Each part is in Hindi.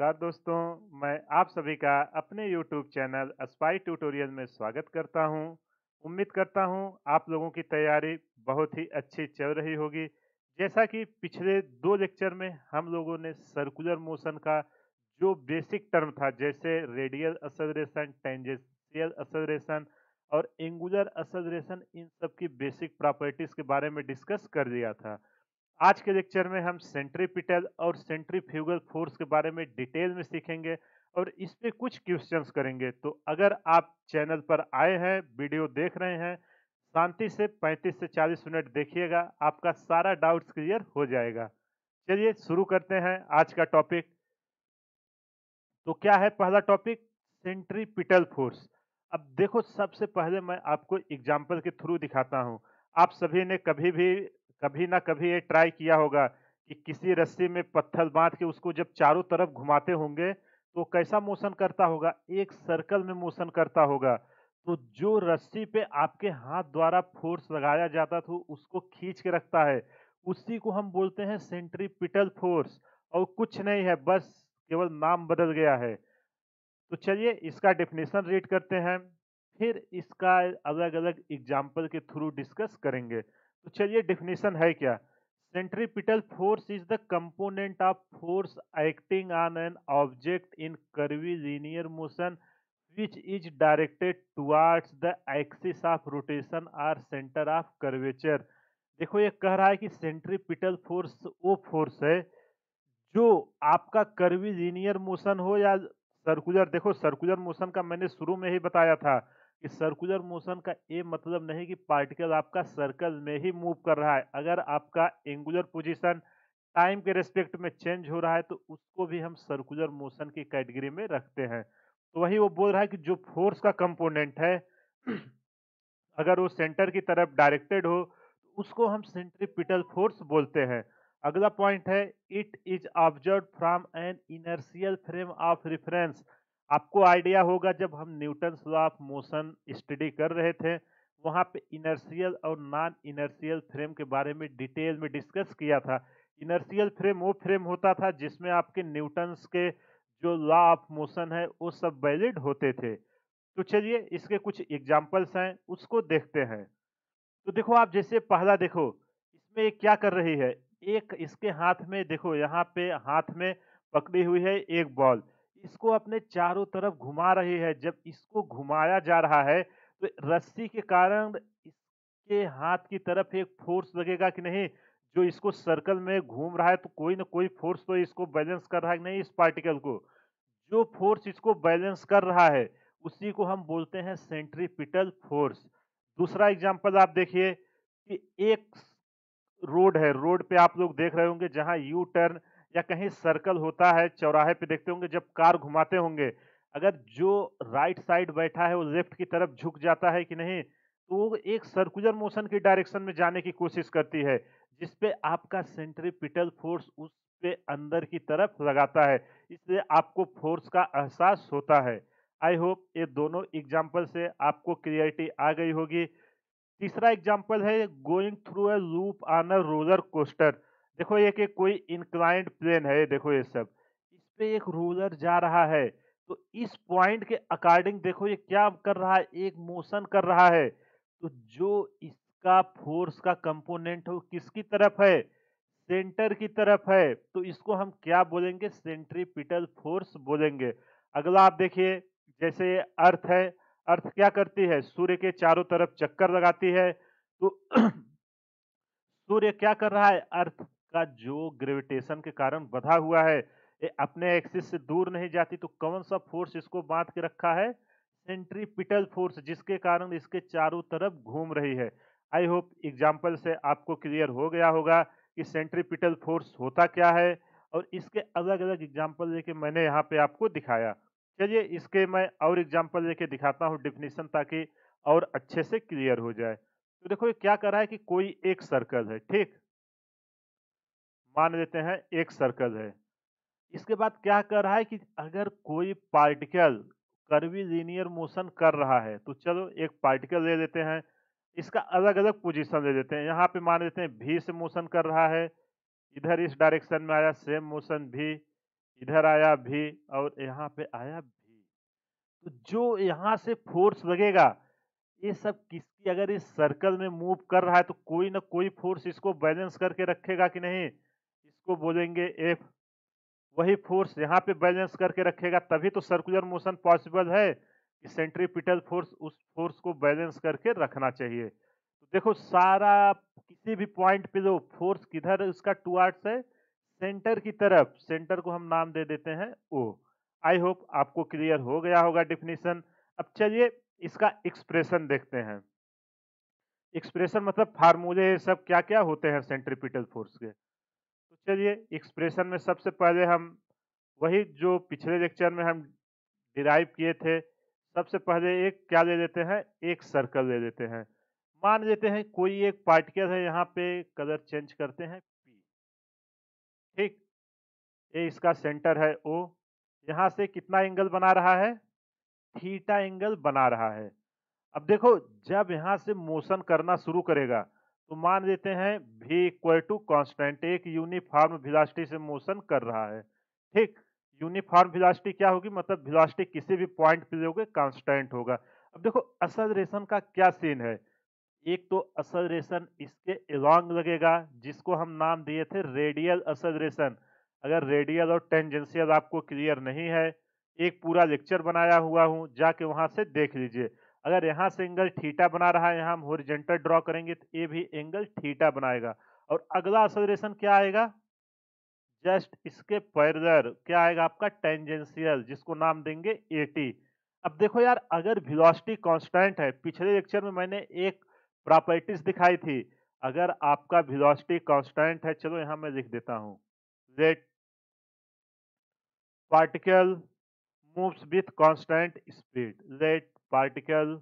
नमस्कार दोस्तों, मैं आप सभी का अपने YouTube चैनल स्पाई ट्यूटोरियल में स्वागत करता हूं। उम्मीद करता हूं आप लोगों की तैयारी बहुत ही अच्छी चल रही होगी। जैसा कि पिछले 2 लेक्चर में हम लोगों ने सर्कुलर मोशन का जो बेसिक टर्म था जैसे रेडियल एक्सेलरेशन, टेंजेंशियल एक्सेलरेशन और एंगुलर एक्सेलरेशन इन सब की बेसिक प्रॉपर्टीज के बारे में डिस्कस कर लिया था। आज के लेक्चर में हम सेंट्रीपिटल और सेंट्रीफ्यूगल फोर्स के बारे में डिटेल में सीखेंगे और इस पे कुछ क्वेश्चंस करेंगे। तो अगर आप चैनल पर आए हैं, वीडियो देख रहे हैं, शांति से 35 से 40 मिनट देखिएगा, आपका सारा डाउट्स क्लियर हो जाएगा। चलिए शुरू करते हैं आज का टॉपिक। तो क्या है पहला टॉपिक? Centripetal force. अब देखो, सबसे पहले मैं आपको एग्जांपल के थ्रू दिखाता हूं। आप सभी ने कभी ना कभी ये ट्राई किया होगा कि किसी रस्सी में पत्थर बांध के उसको जब चारों तरफ घुमाते होंगे तो कैसा मोशन करता होगा? एक सर्कल में मोशन करता होगा। तो जो रस्सी पे आपके हाथ द्वारा फोर्स लगाया जाता था उसको खींच के रखता है, उसी को हम बोलते हैं सेंट्रीपिटल फोर्स। और कुछ नहीं है, बस केवल नाम बदल गया है। तो चलिए इसका डेफिनेशन रीड करते हैं, फिर इसका अलग-अलग एग्जांपल के थ्रू डिस्कस करेंगे। तो चलिए डेफिनेशन है क्या? Centripetal force is the component of force acting on an object in curvilinear motion which is directed towards the axis of rotation or center of curvature। देखो ये कह रहा है कि सेंट्रीपिटल फोर्स वो फोर्स है जो आपका कर्वीलिनियर मोशन हो या सर्कुलर। देखो, सर्कुलर मोशन का मैंने शुरू में ही बताया था कि सर्कुलर मोशन का ये मतलब नहीं कि पार्टिकल आपका सर्कल में ही मूव कर रहा है। अगर आपका एंगुलर पोजीशन टाइम के रिस्पेक्ट में चेंज हो रहा है तो उसको भी हम सर्कुलर मोशन की कैटेगरी में रखते हैं। तो वही वो बोल रहा है कि जो फोर्स का कंपोनेंट है अगर वो सेंटर की तरफ डायरेक्टेड हो तो उसको हम सेंट्रीपिटल फोर्स बोलते हैं। अगला पॉइंट है, it is observe from N inertial frame of reference. आपको आइडिया होगा जब हम Newton's law of motion study कर रहे थे, वहां पे इनर्शियल और नॉन इनर्शियल फ्रेम के बारे में डिटेल में डिस्कस किया था। इनर्शियल फ्रेम वो फ्रेम होता था जिसमें आपके न्यूटन्स के जो लॉ ऑफ मोशन है वो सब वैलिड होते थे। तो चलिए इसके कुछ एग्जांपल्स हैं, उसको देखते हैं। तो देखो, आप जैसे पहला देखो, इसमें ये क्या कर रही है? एक इसके हाथ में देखो, यहाँ पे हाथ में पकड़ी हुई है एक बॉल। इसको अपने चारों तरफ घुमा रही है। जब इसको घुमाया जा रहा है तो रस्सी के कारण इसके हाथ की तरफ एक फोर्स लगेगा कि नहीं? जो इसको सर्कल में घूम रहा है तो कोई ना कोई फोर्स तो इसको बैलेंस कर रहा है कि नहीं, इस पार्टिकल को। जो फोर्स इसको बैलेंस कर रहा है उसी को हम बोलते हैं सेंट्रीपिटल फोर्स। दूसरा एग्जांपल आप देखिए कि एक रोड है, रोड पे आप लोग देख रहे होंगे जहां यू टर्न या कहीं सर्कल होता है, चौराहे पे देखते होंगे जब कार घुमाते होंगे, अगर जो राइट साइड बैठा है वो लेफ्ट की तरफ झुक जाता है कि नहीं, तो वो एक सर्कुलर मोशन की डायरेक्शन में जाने की कोशिश करती है, जिसपे आपका सेंट्रीपिटल फोर्स उस पे अंदर की तरफ लगाता है। इसलिए आपको फोर्स का एहसास होता है। आई होप ये दोनों एग्जाम्पल से आपको क्लियरिटी आ गई होगी। तीसरा एग्जाम्पल है going through a loop on a roller coaster. देखो ये कि कोई इंक्लाइंड प्लेन है, देखो ये सब, इस पे एक रोलर जा रहा है। तो इस पॉइंट के अकॉर्डिंग देखो ये क्या कर रहा है, एक मोशन कर रहा है। तो जो इसका फोर्स का कंपोनेंट है वो किसकी तरफ है? सेंटर की तरफ है। तो इसको हम क्या बोलेंगे? सेंट्रीपिटल फोर्स बोलेंगे। अगला आप देखिए, जैसे अर्थ है, अर्थ क्या करती है? सूर्य के चारों तरफ चक्कर लगाती है। तो सूर्य क्या कर रहा है? अर्थ का जो ग्रेविटेशन के कारण बंधा हुआ है, ये अपने एक्सिस से दूर नहीं जाती। तो कौन सा फोर्स इसको बांध के रखा है? सेंट्रीपिटल फोर्स, जिसके कारण इसके चारों तरफ घूम रही है। आई होप एग्जाम्पल से आपको क्लियर हो गया होगा कि सेंट्रीपिटल फोर्स होता क्या है, और इसके अलग अलग एग्जाम्पल लेके मैंने यहाँ पे आपको दिखाया। चलिए इसके मैं और एग्जाम्पल लेके दिखाता हूँ डेफिनेशन, ताकि और अच्छे से क्लियर हो जाए। तो देखो ये क्या कर रहा है कि कोई एक सर्कल है, ठीक? मान लेते हैं एक सर्कल है। इसके बाद क्या कर रहा है कि अगर कोई पार्टिकल कर्वीलिनियर मोशन कर रहा है, तो चलो एक पार्टिकल ले लेते हैं, इसका अलग-अलग पोजीशन ले लेते हैं। यहाँ पे मान लेते हैं भी से मोशन कर रहा है, इधर इस डायरेक्शन में आया सेम मोशन भी, इधर आया भी और यहाँ पे आया भी। तो जो यहाँ से फोर्स लगेगा, ये सब किसकी अगर इस सर्कल में मूव कर रहा है तो कोई ना कोई फोर्स इसको बैलेंस करके रखेगा कि नहीं? इसको बोलेंगे एफ। वही फोर्स यहाँ पे बैलेंस करके रखेगा, तभी तो सर्कुलर मोशन पॉसिबल है कि सेंट्रीपिटल फोर्स उस फोर्स को बैलेंस करके रखना चाहिए। तो देखो सारा किसी भी पॉइंट पे लो, फोर्स किधर उसका टुवर्ड्स है? सेंटर की तरफ। सेंटर को हम नाम दे देते हैं ओ। आई होप आपको क्लियर हो गया होगा डेफिनेशन। अब चलिए इसका एक्सप्रेशन देखते हैं। एक्सप्रेशन मतलब फार्मूले सब क्या-क्या होते हैं सेंट्रीपिटल फोर्स के। तो चलिए एक्सप्रेशन में सबसे पहले हम वही जो पिछले लेक्चर में हम डिराइव किए थे, सबसे पहले एक क्या ले लेते हैं, एक सर्कल ले लेते हैं। मान लेते हैं कोई एक पार्टिकल है, यहाँ पे कलर चेंज करते हैं पी। ठीक, ये इसका सेंटर है ओ। यहाँ से कितना एंगल बना रहा है? थीटा एंगल बना रहा है। अब देखो जब यहाँ से मोशन करना शुरू करेगा तो मान लेते हैं v इक्वल टू कॉन्स्टेंट, एक यूनिफॉर्म वेलोसिटी से मोशन कर रहा है। ठीक, यूनिफॉर्म वेलोसिटी क्या होगी? मतलब वेलोसिटी किसी भी पॉइंट पे लोगे कांस्टेंट होगा। अब देखो एक्सेलरेशन का क्या सीन है? एक तो एक्सेलरेशन इसके अलोंग लगेगा, जिसको हम नाम दिए थे रेडियल एक्सेलरेशन। अगर रेडियल और टेंजेंशियल आपको क्लियर नहीं है, एक पूरा लेक्चर बनाया हुआ हूँ, जाके वहां से देख लीजिए। अगर यहाँ से एंगल थीटा बना रहा है, यहाँ हम हॉरिजॉन्टल ड्रॉ करेंगे तो ये भी एंगल थीटा बनाएगा। और अगला एक्सेलरेशन क्या आएगा? जस्ट इसके पैरेलल क्या आएगा आपका? टेंजेंशियल, जिसको नाम देंगे एटी। अब देखो यार, अगर वेलोसिटी कांस्टेंट है, पिछले लेक्चर में मैंने एक प्रॉपर्टीज दिखाई थी, अगर आपका वेलोसिटी कांस्टेंट है, चलो यहां मैं लिख देता हूं, let particle moves with constant speed, let particle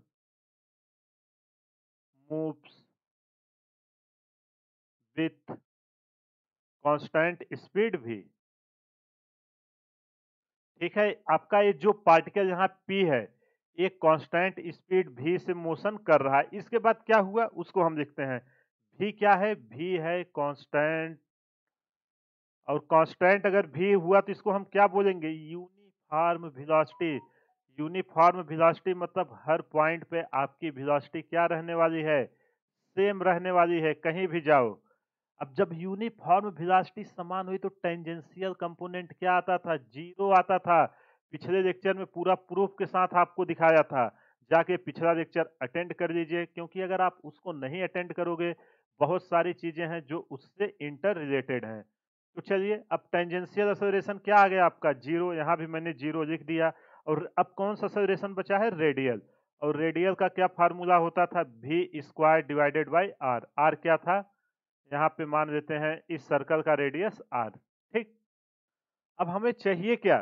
moves with constant speed भी। ठीक है, आपका ये जो पार्टिकल यहाँ P है, ये कांस्टेंट स्पीड v से मोशन कर रहा है। इसके बाद क्या हुआ उसको हम लिखते हैं। v क्या है? v है कांस्टेंट, और कांस्टेंट अगर v हुआ तो इसको हम क्या बोलेंगे? Uniform velocity. यूनिफॉर्म वेलोसिटी मतलब हर पॉइंट पे आपकी वेलोसिटी क्या रहने वाली है? सेम रहने वाली है, कहीं भी जाओ। अब जब यूनिफॉर्म वेलोसिटी समान हुई तो टेंजेंशियल कंपोनेंट क्या आता था? जीरो आता था। पिछले लेक्चर में पूरा प्रूफ के साथ आपको दिखाया था, जाके पिछला लेक्चर अटेंड कर लीजिए, क्योंकि अगर आप उसको नहीं अटेंड करोगे, बहुत सारी चीजें हैं जो उससे इंटर रिलेटेड हैं। तो चलिए अब टेंजेंशियल एक्सेलरेशन क्या आ गया आपका? जीरो। यहाँ भी मैंने जीरो लिख दिया। और अब कौन सा एक्सेलरेशन बचा है? रेडियल। और रेडियल का क्या फार्मूला होता था? v square divided by r. R क्या था? यहाँ पे मान लेते हैं इस सर्कल का रेडियस r। ठीक, अब हमें चाहिए क्या?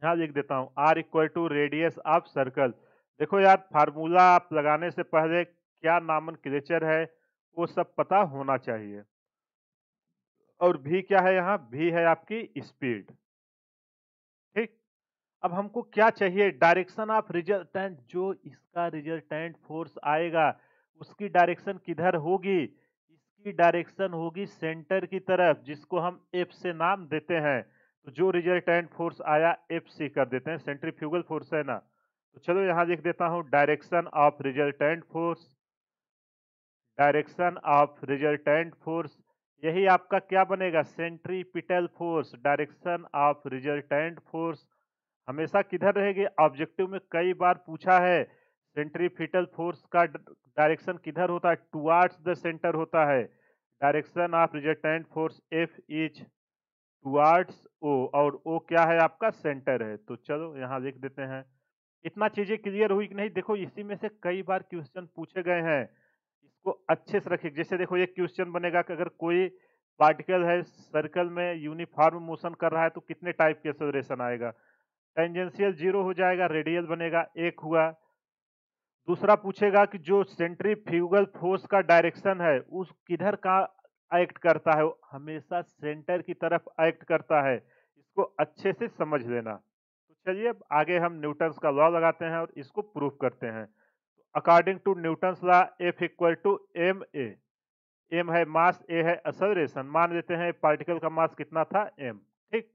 यहाँ लिख देता हूँ r equal to radius of circle. देखो यार, फार्मूला आप लगाने से पहले क्या नॉमेनक्लेचर है वो सब पता होना चाहिए। और v क्या है? यहाँ v है आपकी स्पीड। ठीक, अब हमको क्या चाहिए? Direction of resultant. जो इसका रिजल्टेंट फोर्स आएगा उसकी डायरेक्शन किधर होगी? इसकी डायरेक्शन होगी सेंटर की तरफ, जिसको हम एफ से नाम देते हैं। तो जो रिजल्टेंट फोर्स आया एफ सी कर देते हैं, सेंट्रीफ्यूगल फोर्स है ना। तो चलो यहाँ लिख देता हूँ direction of resultant force. Direction of resultant force, यही आपका क्या बनेगा? Centripetal force. Direction of resultant force हमेशा किधर रहेगी? ऑब्जेक्टिव में कई बार पूछा है, सेंट्रीपिटल फोर्स का डायरेक्शन किधर होता है? टुवर्ड्स द सेंटर होता है। Direction of resultant force F is towards O, और ओ क्या है आपका? सेंटर है। तो चलो यहाँ लिख देते हैं। इतना चीजें क्लियर हुई कि नहीं? देखो इसी में से कई बार क्वेश्चन पूछे गए हैं, इसको अच्छे से रखिए। जैसे देखो एक क्वेश्चन बनेगा कि अगर कोई पार्टिकल है सर्कल में यूनिफॉर्म मोशन कर रहा है तो कितने टाइप के एक्सेलरेशन आएगा? टेंजेंशियल जीरो हो जाएगा, रेडियल बनेगा, एक हुआ। दूसरा पूछेगा कि जो सेंट्रीफ्यूगल फोर्स का डायरेक्शन है उस किधर का एक्ट करता है? वो हमेशा सेंटर की तरफ एक्ट करता है। इसको अच्छे से समझ लेना। तो चलिए अब आगे हम न्यूटन्स का लॉ लगाते हैं और इसको प्रूव करते हैं। According to Newton's law F equal to m a. M है मास, ए है एक्सेलरेशन। मान लेते हैं पार्टिकल का मास कितना था? एम। ठीक,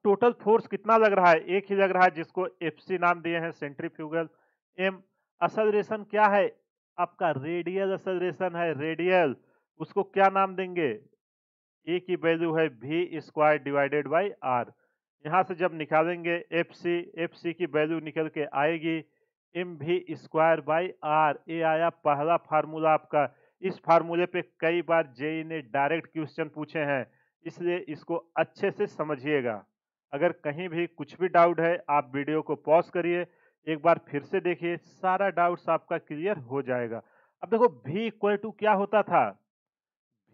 टोटल फोर्स कितना लग रहा है? एक ही लग रहा है जिसको एफसी नाम दिए हैं सेंट्रीफ्यूगल। एम एक्सेलरेशन क्या है? आपका रेडियल एक्सेलरेशन है, रेडियल। उसको क्या नाम देंगे? ए की वैल्यू है v square divided by r. यहाँ से जब निकालेंगे एफ सी की वैल्यू निकल के आएगी m v square by r. ये आया पहला फार्मूला आपका। इस फार्मूले पे कई बार जेई ने डायरेक्ट क्वेश्चन पूछे हैं, इसलिए इसको अच्छे से समझिएगा। अगर कहीं भी कुछ भी डाउट है आप वीडियो को पॉज करिए, एक बार फिर से देखिए, सारा डाउट्स आपका क्लियर हो जाएगा। अब देखो v इक्वल टू क्या होता था?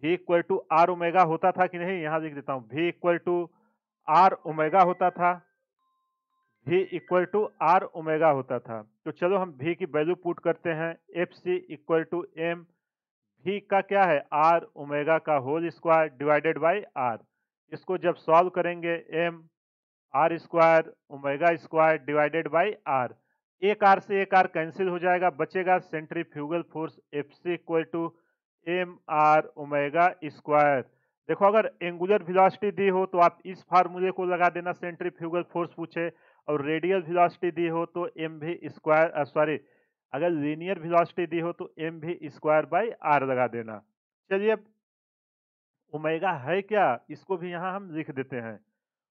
v equal to r omega होता था कि नहीं? यहां लिख देता हूं, v equal to r omega होता था। v equal to r omega होता था। तो चलो हम v की वैल्यू पुट करते हैं, F c equal to m. v का क्या है? आर ओमेगा का whole square divided by r. इसको जब सॉल्व करेंगे m r square omega square divided by r. एक आर से एक आर कैंसिल हो जाएगा, बचेगा centrifugal force F c equal to m r omega square. देखो अगर एंगुलर वेलोसिटी दी हो तो आप इस फार्मूले को लगा देना, सेंट्रीफ्यूगल फोर्स पूछे, और रेडियल वेलोसिटी दी हो तो एम भी स्क्वायर, सॉरी, अगर लीनियर वेलोसिटी दी हो तो एम भी स्क्वायर बाई आर लगा देना। चलिए अब ओमेगा है क्या, इसको भी यहाँ हम लिख देते हैं।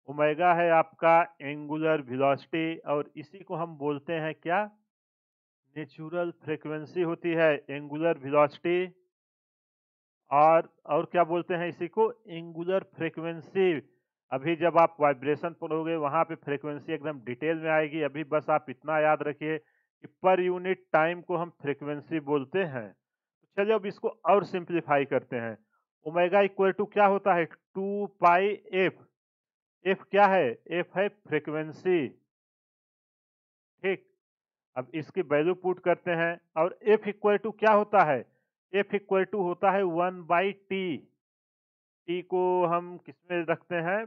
ओमेगा है आपका एंगुलर वेलोसिटी, और इसी को हम बोलते हैं क्या? नेचुरल फ्रीक्वेंसी होती है एंगुलर वेलोसिटी। और क्या बोलते हैं इसी को? Angular frequency. अभी जब आप वाइब्रेशन पढ़ोगे वहां पे फ्रीक्वेंसी एकदम डिटेल में आएगी। अभी बस आप इतना याद रखिए कि पर यूनिट टाइम को हम फ्रीक्वेंसी बोलते हैं। तो चलिए अब इसको और सिंप्लीफाई करते हैं। ओमेगा इक्वल टू क्या होता है? 2 पाई एफ। एफ क्या है? एफ है फ्रीक्वेंसी। ठीक, अब इसकी वैल्यू पुट करते हैं, और एफ इक्वल टू क्या होता है? एफ इक्वल टू होता है 1/t। टी को हम किस में रखते हैं?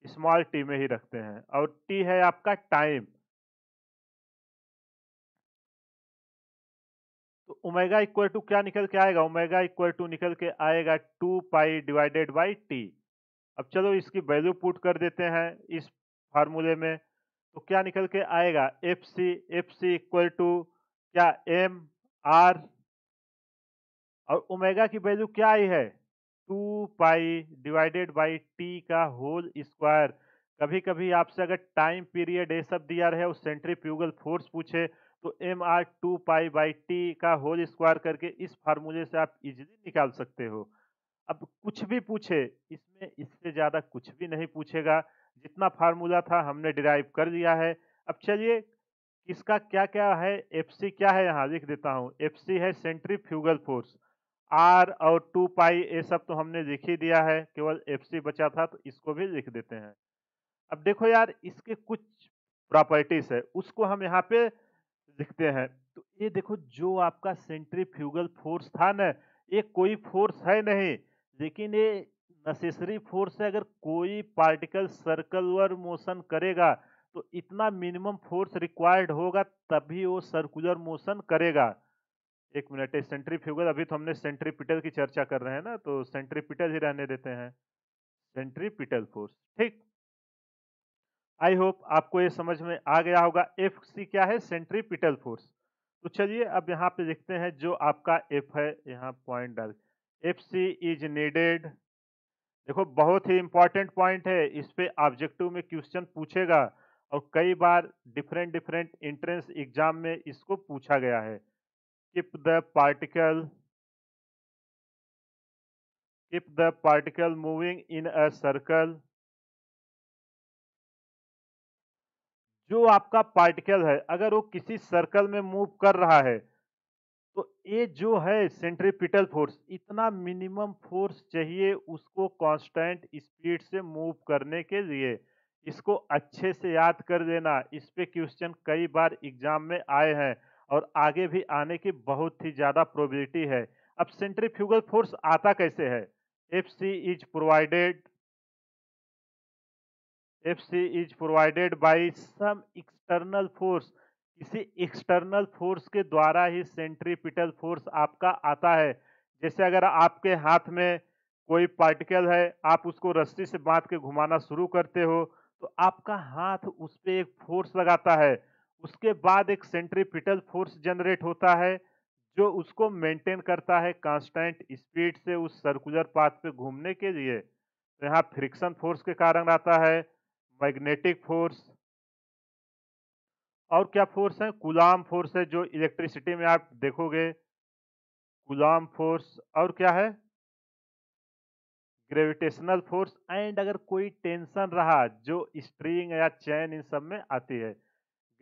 स्मॉल टी में ही रखते हैं, और टी है आपका टाइम। तो ओमेगा इक्वल टू क्या निकल के आएगा? ओमेगा इक्वल टू निकल के आएगा 2 पाई डिवाइडेड बाई टी। अब चलो इसकी वैल्यू पुट कर देते हैं इस फार्मूले में, तो क्या निकल के आएगा? एफ सी इक्वल टू क्या? एम आर, और ओमेगा की वैल्यू क्या आई है? 2 पाई डिवाइडेड बाई टी का होल स्क्वायर। कभी कभी आपसे अगर टाइम पीरियड ये सब दिया रहे और सेंट्रीफ्यूगल फोर्स पूछे तो m r 2 pi by T का होल स्क्वायर करके इस फार्मूले से आप इजीली निकाल सकते हो। अब कुछ भी पूछे, इसमें इससे ज्यादा कुछ भी नहीं पूछेगा। जितना फार्मूला था हमने डिराइव कर लिया है। अब चलिए इसका क्या क्या है? एफसी क्या है? यहाँ लिख देता हूँ, एफसी है सेंट्रीफ्यूगल फोर्स। आर और 2 पाई ये सब तो हमने लिख ही दिया है, केवल एफसी बचा था, तो इसको भी लिख देते हैं। अब देखो यार, इसके कुछ प्रॉपर्टीज है, उसको हम यहाँ पे लिखते हैं। तो ये देखो, जो आपका सेंट्रीफ्यूगल फोर्स था ना, ये कोई फोर्स है नहीं, लेकिन ये नेसेसरी फोर्स है। अगर कोई पार्टिकल सर्कुलर मोशन करेगा तो इतना मिनिमम फोर्स रिक्वायर्ड होगा, तभी वो सर्कुलर मोशन करेगा। एक मिनट, सेंट्रीफ्यूगल, अभी तो हमने सेंट्रीपिटल की चर्चा कर रहे हैं ना, तो सेंट्रीपिटल ही रहने देते हैं, सेंट्रीपिटल फोर्स। ठीक, आई होप आपको ये समझ में आ गया होगा। एफ सी क्या है? Centripetal force. तो चलिए अब यहाँ पे लिखते हैं जो आपका एफ है, यहाँ पॉइंट डाल, एफ सी इज नीडेड। देखो बहुत ही इंपॉर्टेंट पॉइंट है, इस पे ऑब्जेक्टिव में क्वेश्चन पूछेगा, और कई बार डिफरेंट डिफरेंट एंट्रेंस एग्जाम में इसको पूछा गया है। Keep the particle, keep the particle moving in a circle। जो आपका पार्टिकल है अगर वो किसी सर्कल में मूव कर रहा है, तो ये जो है सेंट्रीपिटल फोर्स, इतना मिनिमम फोर्स चाहिए उसको कांस्टेंट स्पीड से मूव करने के लिए। इसको अच्छे से याद कर लेना, इस पे क्वेश्चन कई बार एग्जाम में आए हैं, और आगे भी आने की बहुत ही ज्यादा प्रोबेबिलिटी है। अब सेंट्रीफ्यूगल फोर्स आता कैसे है? F c is provided, FC is provided by some external force। किसी एक्सटर्नल फोर्स के द्वारा ही सेंट्रीपिटल फोर्स आपका आता है। जैसे अगर आपके हाथ में कोई पार्टिकल है, आप उसको रस्सी से बांध के घुमाना शुरू करते हो, तो आपका हाथ उस पे एक फ़ोर्स लगाता है, उसके बाद एक सेंट्रीपिटल फ़ोर्स जनरेट होता है, जो उसको मेंटेन करता है कांस्टेंट स्पीड से उस सर्कुलर पाथ पे घूमने के लिए। तो यहाँ फ्रिक्शन फ़ोर्स के कारण आता है मैग्नेटिक फ़ोर्स, और क्या फ़ोर्स है? कूलाम्ब फ़ोर्स है, जो इलेक्ट्रिसिटी में आप देखोगे, कूलाम्ब फ़ोर्स। और क्या है? Gravitational force. एंड अगर कोई टेंशन रहा, जो स्ट्रिंग या चैन इन सब में आती है,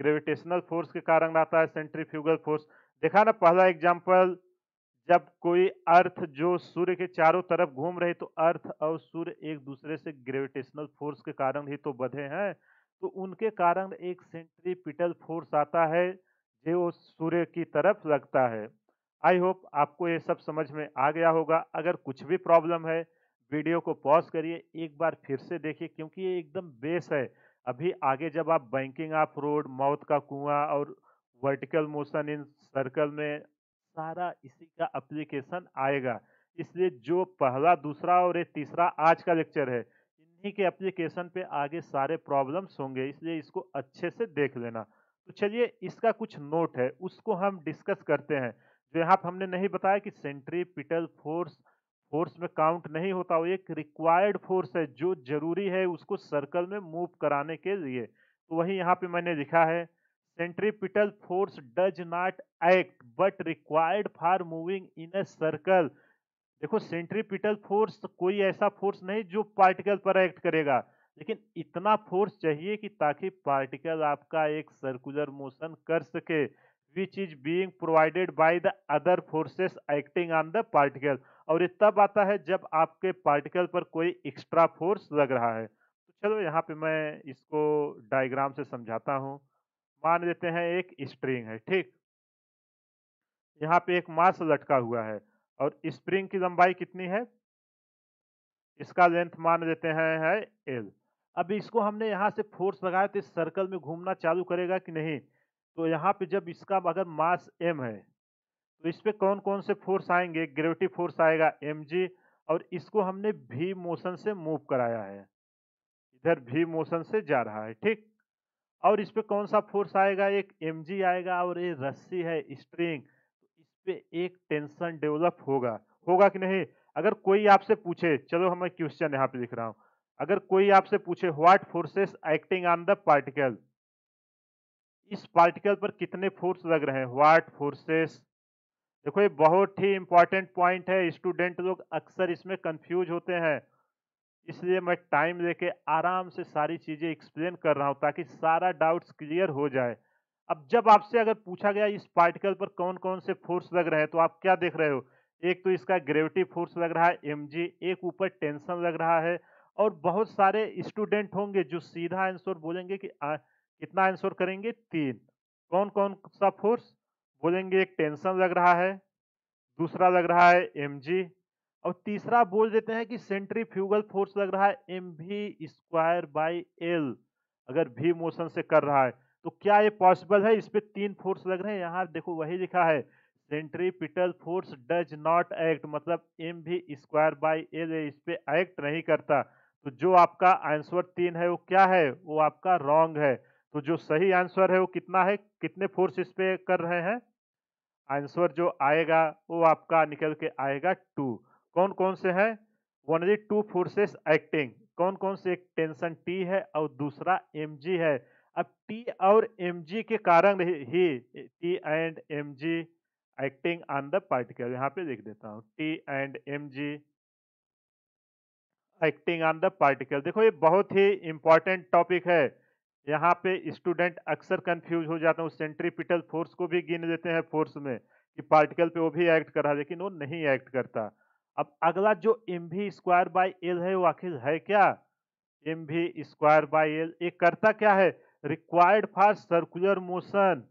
ग्रेविटेशनल फ़ोर्स के कारण आता है सेंट्रीफ्यूगल फ़ोर्स। देखा ना पहला एग्जांपल, जब कोई अर्थ जो सूर्य के चारों तरफ घूम रही, तो अर्थ और सूर्य एक दूसरे से ग्रेविटेशनल फ़ोर्स के कारण ही तो बंधे हैं। तो उनके कारण एक सेंट्रीपिटल फ़ोर्स आता है, जो सूर्य की तरफ लगता है। आई होप आपको ये सब समझ में आ गया होगा। अगर कुछ भी प्रॉब्लम है, वीडियो को पॉज़ करिए, एक बार फिर से देखिए, क्योंकि ये एकदम बेस है। अभी आगे जब आप बैंकिंग ऑफ रोड, मौत का कुआँ और वर्टिकल मोशन इन सर्कल में, सारा इसी का एप्लीकेशन आएगा। इसलिए जो पहला, दूसरा और ये तीसरा आज का लेक्चर है, इन्हीं के एप्लीकेशन पे आगे सारे प्रॉब्लम्स होंगे, इसलिए इसको अच्छे से देख लेना। तो चलिए, इसका कुछ नोट है, उसको हम डिस्कस करते हैं। जो यहाँ पे हमने नहीं बताया कि सेंट्रीपिटल फ़ोर्स, फ़ोर्स में काउंट नहीं होता, वो एक रिक्वायर्ड फ़ोर्स है, जो ज़रूरी है उसको सर्कल में मूव कराने के लिए। तो वही यहाँ पे मैंने लिखा है, centripetal force does not act but required for moving in a circle. देखो, सेंट्रीपिटल फ़ोर्स कोई ऐसा फ़ोर्स नहीं जो पार्टिकल पर एक्ट करेगा, लेकिन इतना फ़ोर्स चाहिए कि ताकि पार्टिकल आपका एक सर्कुलर मोशन कर सके, which is being provided by the other forces acting on the particle. और ये तब आता है जब आपके पार्टिकल पर कोई एक्स्ट्रा फ़ोर्स लग रहा है। तो चलो, यहाँ पे मैं इसको डायग्राम से समझाता हूँ। मान लेते हैं एक स्ट्रिंग है, ठीक? यहाँ पे एक मास लटका हुआ है, और स्प्रिंग की लंबाई कितनी है? इसका लेंथ मान लेते हैं है एल। अब इसको हमने यहाँ से फोर्स लगाया, तो इस सर्कल में घूमना चालू करेगा कि नहीं? तो यहाँ पे जब इसका अगर मास एम है, तो इस पे कौन-कौन से फोर्स आएँगे? ग्रेविटी फोर्स आएगा mg, और इसको हमने v मोशन से मूव कराया है। इधर v मोशन से जा रहा है, ठीक? और इस पे कौन-सा फ़ोर्स आएगा? एक mg आएगा, और ये रस्सी है स्ट्रिंग, तो इस पे एक टेंशन डेवलप होगा, होगा कि नहीं? अगर कोई आपसे पूछे, चलो हम मैं क्वेश्चन यहाँ पे लिख रहा हूँ। अगर कोई आपसे पूछे what forces acting on the particle, इस पार्टिकल पर कितने फोर्स लग रहे हैं? What forces. देखो, ये बहुत ही इंपॉर्टेंट पॉइंट है, स्टूडेंट लोग अक्सर इसमें कंफ्यूज होते हैं। इसलिए मैं टाइम लेके आराम से सारी चीज़ें एक्सप्लेन कर रहा हूँ, ताकि सारा डाउट्स क्लियर हो जाए। अब जब आपसे अगर पूछा गया इस पार्टिकल पर कौन-कौन से फोर्स लग रहे हैं, तो आप क्या देख रहे हो? एक तो इसका ग्रेविटी फोर्स लग रहा है mg, एक ऊपर टेंशन लग रहा है, और बहुत सारे स्टूडेंट होंगे जो सीधा आंसर बोलेंगे कि कितना आंसर करेंगे? 3। कौन-कौन सा फोर्स? बोलेंगे एक टेंशन लग रहा है, दूसरा लग रहा है mg, और तीसरा बोल देते हैं कि सेंट्रीफ्यूगल फोर्स लग रहा है mv स्क्वायर बाई एल, अगर v मोशन से कर रहा है। तो क्या ये पॉसिबल है? इस पे 3 फोर्स लग रहे हैं। यहाँ देखो वही लिखा है, centripetal force does not act, मतलब mv स्क्वायर बाई एल इस पे एक्ट नहीं करता। तो जो आपका आंसर 3 है, वो क्या है? वो आपका रॉन्ग है। तो जो सही आंसर है वो कितना है? कितने फोर्स इस पे कर रहे हैं? आंसर जो आएगा वो आपका निकल के आएगा 2। कौन-कौन से हैं? Only 2 forces acting. कौन-कौन से? एक टेंशन T है और दूसरा mg है। अब T और mg के कारण ही T and mg acting on the particle, यहाँ पे लिख देता हूँ, T and mg acting on the particle. देखो, ये बहुत ही इंपॉर्टेंट टॉपिक है। यहाँ पे स्टूडेंट अक्सर कंफ्यूज हो जाते हैं, उस सेंट्रीपिटल फोर्स को भी गिन लेते हैं फोर्स में, कि पार्टिकल पे वो भी एक्ट कर रहा है, लेकिन वो नहीं एक्ट करता। अब अगला जो mv स्क्वायर बाई एल है, वो आखिर है क्या? mv स्क्वायर बाई एल ये करता क्या है? Required for circular motion.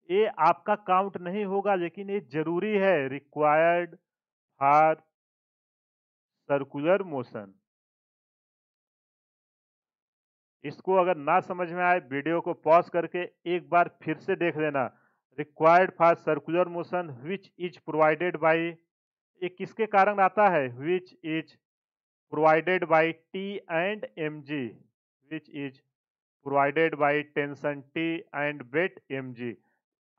ये आपका काउंट नहीं होगा, लेकिन ये जरूरी है, रिक्वायर्ड फॉर सर्कुलर मोशन। इसको अगर ना समझ में आए, वीडियो को पॉज करके एक बार फिर से देख लेना। Required for circular motion which is provided by, ये किसके कारण आता है? Which is provided by t and mg। which is provided by tension T and weight mg।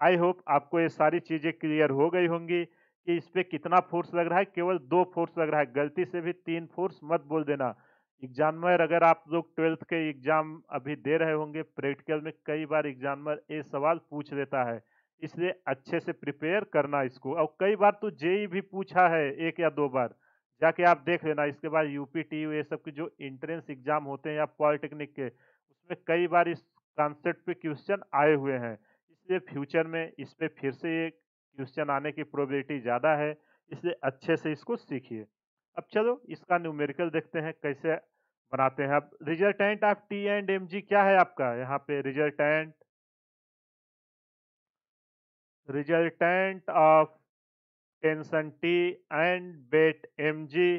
I hope आपको ये सारी चीजें क्लियर हो गई होंगी कि इस पे कितना फोर्स लग रहा है। केवल 2 फोर्स लग रहा है, गलती से भी 3 फोर्स मत बोल देना। एग्जामिनर, अगर आप लोग 12th के एग्जाम अभी दे रहे होंगे, प्रैक्टिकल में कई बार एग्जामिनर ये सवाल पूछ लेता है, इसलिए अच्छे से प्रिपेयर करना इसको। और कई बार तो जेई भी पूछा है, 1 या 2 बार, जाके आप देख लेना। इसके बाद यूपी टीयू ये सब के जो एंट्रेंस एग्जाम होते हैं या पॉलिटेक्निक के, उसमें कई बार इस कॉन्सेप्ट पे क्वेश्चन आए हुए हैं। इसलिए फ्यूचर में इस पे फिर से ये क्वेश्चन आने की प्रोबेबिलिटी ज़्यादा है, इसलिए अच्छे से इसको सीखिए। अब चलो इसका न्यूमेरिकल देखते हैं कैसे बनाते हैं। अब resultant of t and m g क्या है आपका? यहाँ पे resultant of tension t and weight m g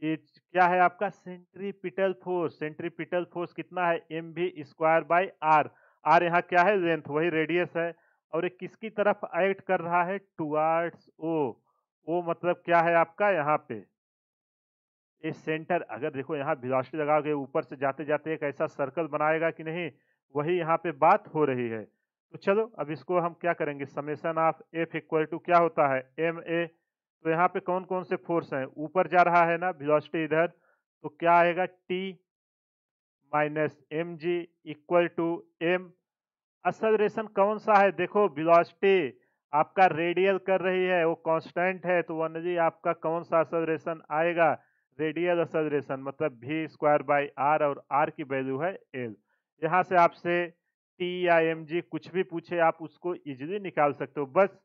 is क्या है आपका? Centripetal force. सेंट्रीपिटल फोर्स कितना है? M v square by r. R यहाँ क्या है? लेंथ, वही रेडियस है। और ये किसकी तरफ एक्ट कर रहा है? टुवार्ड्स ओ। ओ मतलब क्या है आपका यहाँ पे? ये सेंटर, अगर देखो यहाँ वेलोसिटी लगाओगे, ऊपर से जाते जाते एक ऐसा सर्कल बनाएगा कि नहीं, वही यहाँ पे बात हो रही है। तो चलो अब इसको हम क्या करेंगे, summation of F equal to क्या होता है? M a. तो यहाँ पे कौन कौन से फोर्स हैं? ऊपर जा रहा है ना वेलोसिटी इधर, तो क्या आएगा? T minus m g equal to m. Acceleration कौन सा है? देखो वेलोसिटी आपका रेडियल कर रही है, वो कांस्टेंट है, तो ओनली आपका कौन सा एक्सेलरेशन आएगा? रेडियल एक्सेलरेशन, मतलब वी स्क्वायर बाई आर, और आर की वैल्यू है एल। यहाँ से आपसे टी या एम जी कुछ भी पूछे, आप उसको इजीली निकाल सकते हो। बस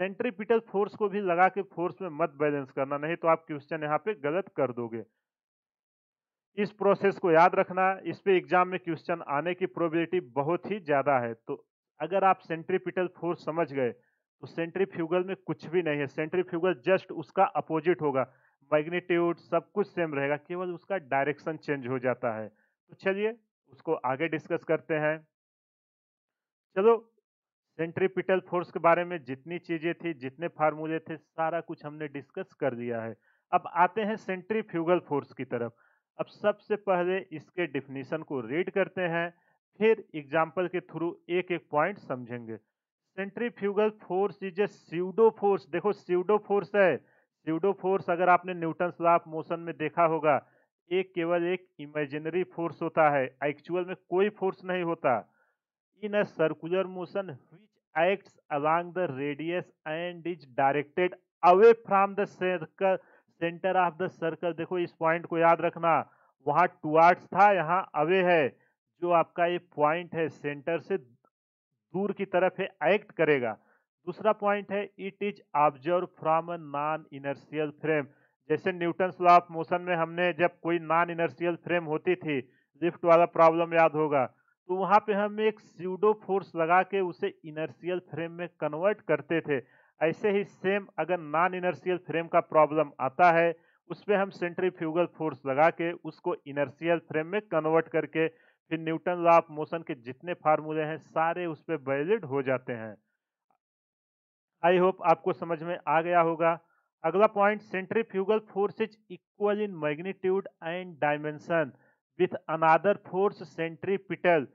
सेंट्रीपिटल फोर्स को भी लगा के फोर्स में मत बैलेंस करना, नहीं तो आप क्वेश्चन यहाँ पे गलत कर दोगे। इस प्रोसेस को याद रखना, इस पे एग्जाम में क्वेश्चन आने की प्रोबेबिलिटी बहुत ही ज्यादा है। तो अगर आप सेंट्रीपिटल फोर्स समझ गए, तो सेंट्रीफ्यूगल में कुछ भी नहीं है। सेंट्रीफ्यूगल जस्ट उसका अपोजिट होगा, मैग्नीट्यूड सब कुछ सेम रहेगा, केवल उसका डायरेक्शन चेंज हो जाता है। तो चलिए उसको आगे डिस्कस करते हैं। चलो, सेंट्रीपिटल फोर्स के बारे में जितनी चीजें थी, जितने फार्मूले थे, सारा कुछ हमने डिस्कस कर दिया है। अब आते हैं सेंट्रीफ्यूगल फोर्स की तरफ। अब सबसे पहले इसके डिफिनीशन को रीड करते हैं, फिर एग्जाम्पल के थ्रू एक एक पॉइंट समझेंगे। Centrifugal force is a pseudo force. देखो स्यूडो फोर्स है। स्यूडो फोर्स अगर आपने न्यूटन लॉ ऑफ मोशन में देखा होगा, एक केवल एक इमेजिनरी फोर्स होता है, एक्चुअल में कोई फोर्स नहीं होता। In a circular motion which acts along the radius and is directed away from the circle, center of the circle। देखो इस पॉइंट को याद रखना, वहां टुवार्ड्स था, यहाँ अवे है। जो आपका ये पॉइंट है सेंटर से दूर की तरफ है, एक्ट करेगा। दूसरा पॉइंट है it is observe from a non inertial frame. जैसे न्यूटन लॉ ऑफ मोशन में हमने जब कोई नॉन इनर्शियल फ्रेम होती थी, लिफ्ट वाला प्रॉब्लम याद होगा, तो वहां पे हम एक स्यूडो फोर्स लगा के उसे इनर्शियल फ्रेम में कन्वर्ट करते थे। ऐसे ही सेम अगर नॉन इनर्शियल फ्रेम का प्रॉब्लम आता है, उस पे हम सेंट्रीफ्यूगल फोर्स लगा के उसको इनर्शियल फ्रेम में कन्वर्ट करके फिर न्यूटन लॉ ऑफ मोशन के जितने फार्मूले हैं सारे उस पर वैलिड हो जाते हैं। आई होप आपको समझ में आ गया होगा। अगला point, centrifugal force is equal in magnitude and dimension with another force centripetal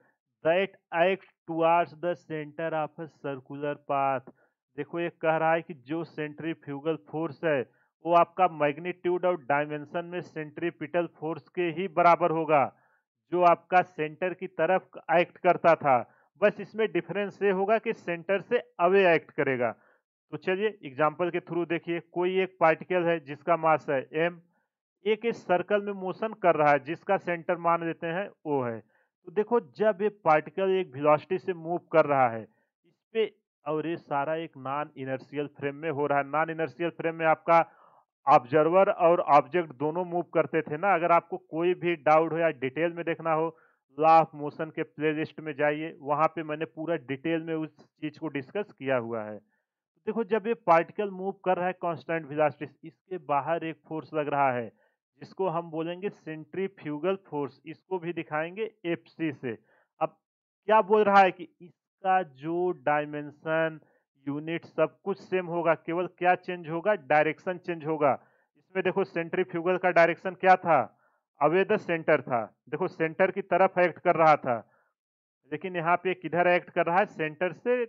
that act towards the centre of a circular path. देखो ये कह रहा है कि जो सेंट्रीफ्यूगल फोर्स है वो आपका मैग्नीट्यूड और डायमेंशन में सेंट्रीपिटल फोर्स के ही बराबर होगा, जो आपका सेंटर की तरफ एक्ट करता था। बस इसमें डिफरेंस ये होगा कि सेंटर से अवे एक्ट करेगा। तो चलिए एग्जाम्पल के थ्रू देखिए, कोई एक पार्टिकल है जिसका मास है m, एक इस सर्कल में मोशन कर रहा है जिसका सेंटर मान लेते हैं O है। तो देखो जब ये पार्टिकल एक वेलोसिटी से मूव कर रहा है इस पे, और ये सारा एक नॉन इनर्शियल फ्रेम में हो रहा है। नॉन इनर्शियल फ्रेम में आपका ऑब्जर्वर और ऑब्जेक्ट दोनों मूव करते थे ना। अगर आपको कोई भी डाउट हो या डिटेल में देखना हो, लॉ ऑफ मोशन के प्लेलिस्ट में जाइए, वहां पे मैंने पूरा डिटेल में उस चीज को डिस्कस किया हुआ है। देखो जब ये पार्टिकल मूव कर रहा है कांस्टेंट वेलोसिटी, इसके बाहर एक फोर्स लग रहा है जिसको हम बोलेंगे सेंट्रीफ्यूगल फोर्स, इसको भी दिखाएंगे एफसी से। अब क्या बोल रहा है कि इसका जो डायमेंशन, यूनिट सब कुछ सेम होगा, केवल क्या चेंज होगा? डायरेक्शन चेंज होगा। इसमें देखो सेंट्रीफ्यूगल का डायरेक्शन क्या था? अवे द सेंटर था। देखो सेंटर की तरफ एक्ट कर रहा था, लेकिन यहाँ पे किधर एक्ट कर रहा है, सेंटर से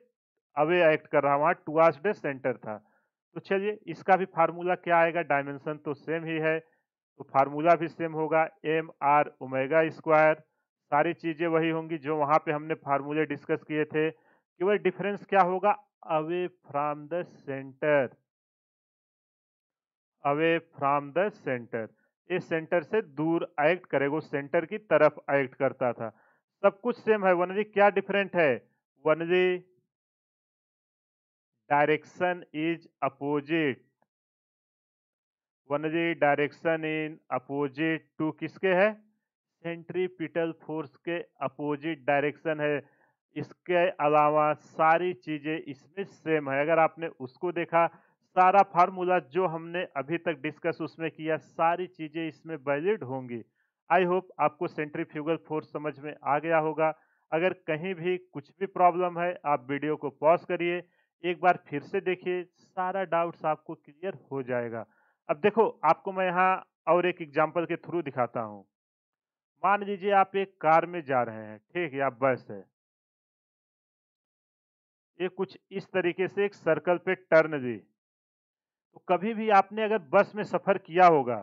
अवे एक्ट कर रहा है, वहाँ टुवर्ड्स द सेंटर था। तो चलिए इसका भी फार्मूला क्या आएगा, डायमेंशन तो सेम ही है, तो फार्मूला भी सेम होगा, एम आर ओमेगा स्क्वायर। सारी चीजें वही होंगी जो वहां पे हमने फार्मूले डिस्कस किए थे, केवल डिफरेंस क्या होगा, away from the centre, away from the centre, ये सेंटर से दूर एक्ट करेगा, सेंटर की तरफ एक्ट करता था। सब कुछ सेम है, वनली क्या डिफरेंट है, only direction is opposite, only direction in opposite to किसके है, सेंट्रीपिटल फोर्स के अपोजिट डायरेक्शन है। इसके अलावा सारी चीजें इसमें सेम है। अगर आपने उसको देखा, सारा फार्मूला जो हमने अभी तक डिस्कस उसमें किया, सारी चीजें इसमें वैलिड होंगी। आई होप आपको सेंट्रीफ्यूगल फोर्स समझ में आ गया होगा। अगर कहीं भी कुछ भी प्रॉब्लम है, आप वीडियो को पॉज करिए, एक बार फिर से देखिए, सारा डाउट्स आपको क्लियर हो जाएगा। अब देखो आपको मैं यहाँ और एक एग्जांपल के थ्रू दिखाता हूँ। मान लीजिए आप एक कार में जा रहे हैं, ठीक, या बस है, ये कुछ इस तरीके से एक सर्कल पे टर्न ली। तो कभी भी आपने अगर बस में सफर किया होगा,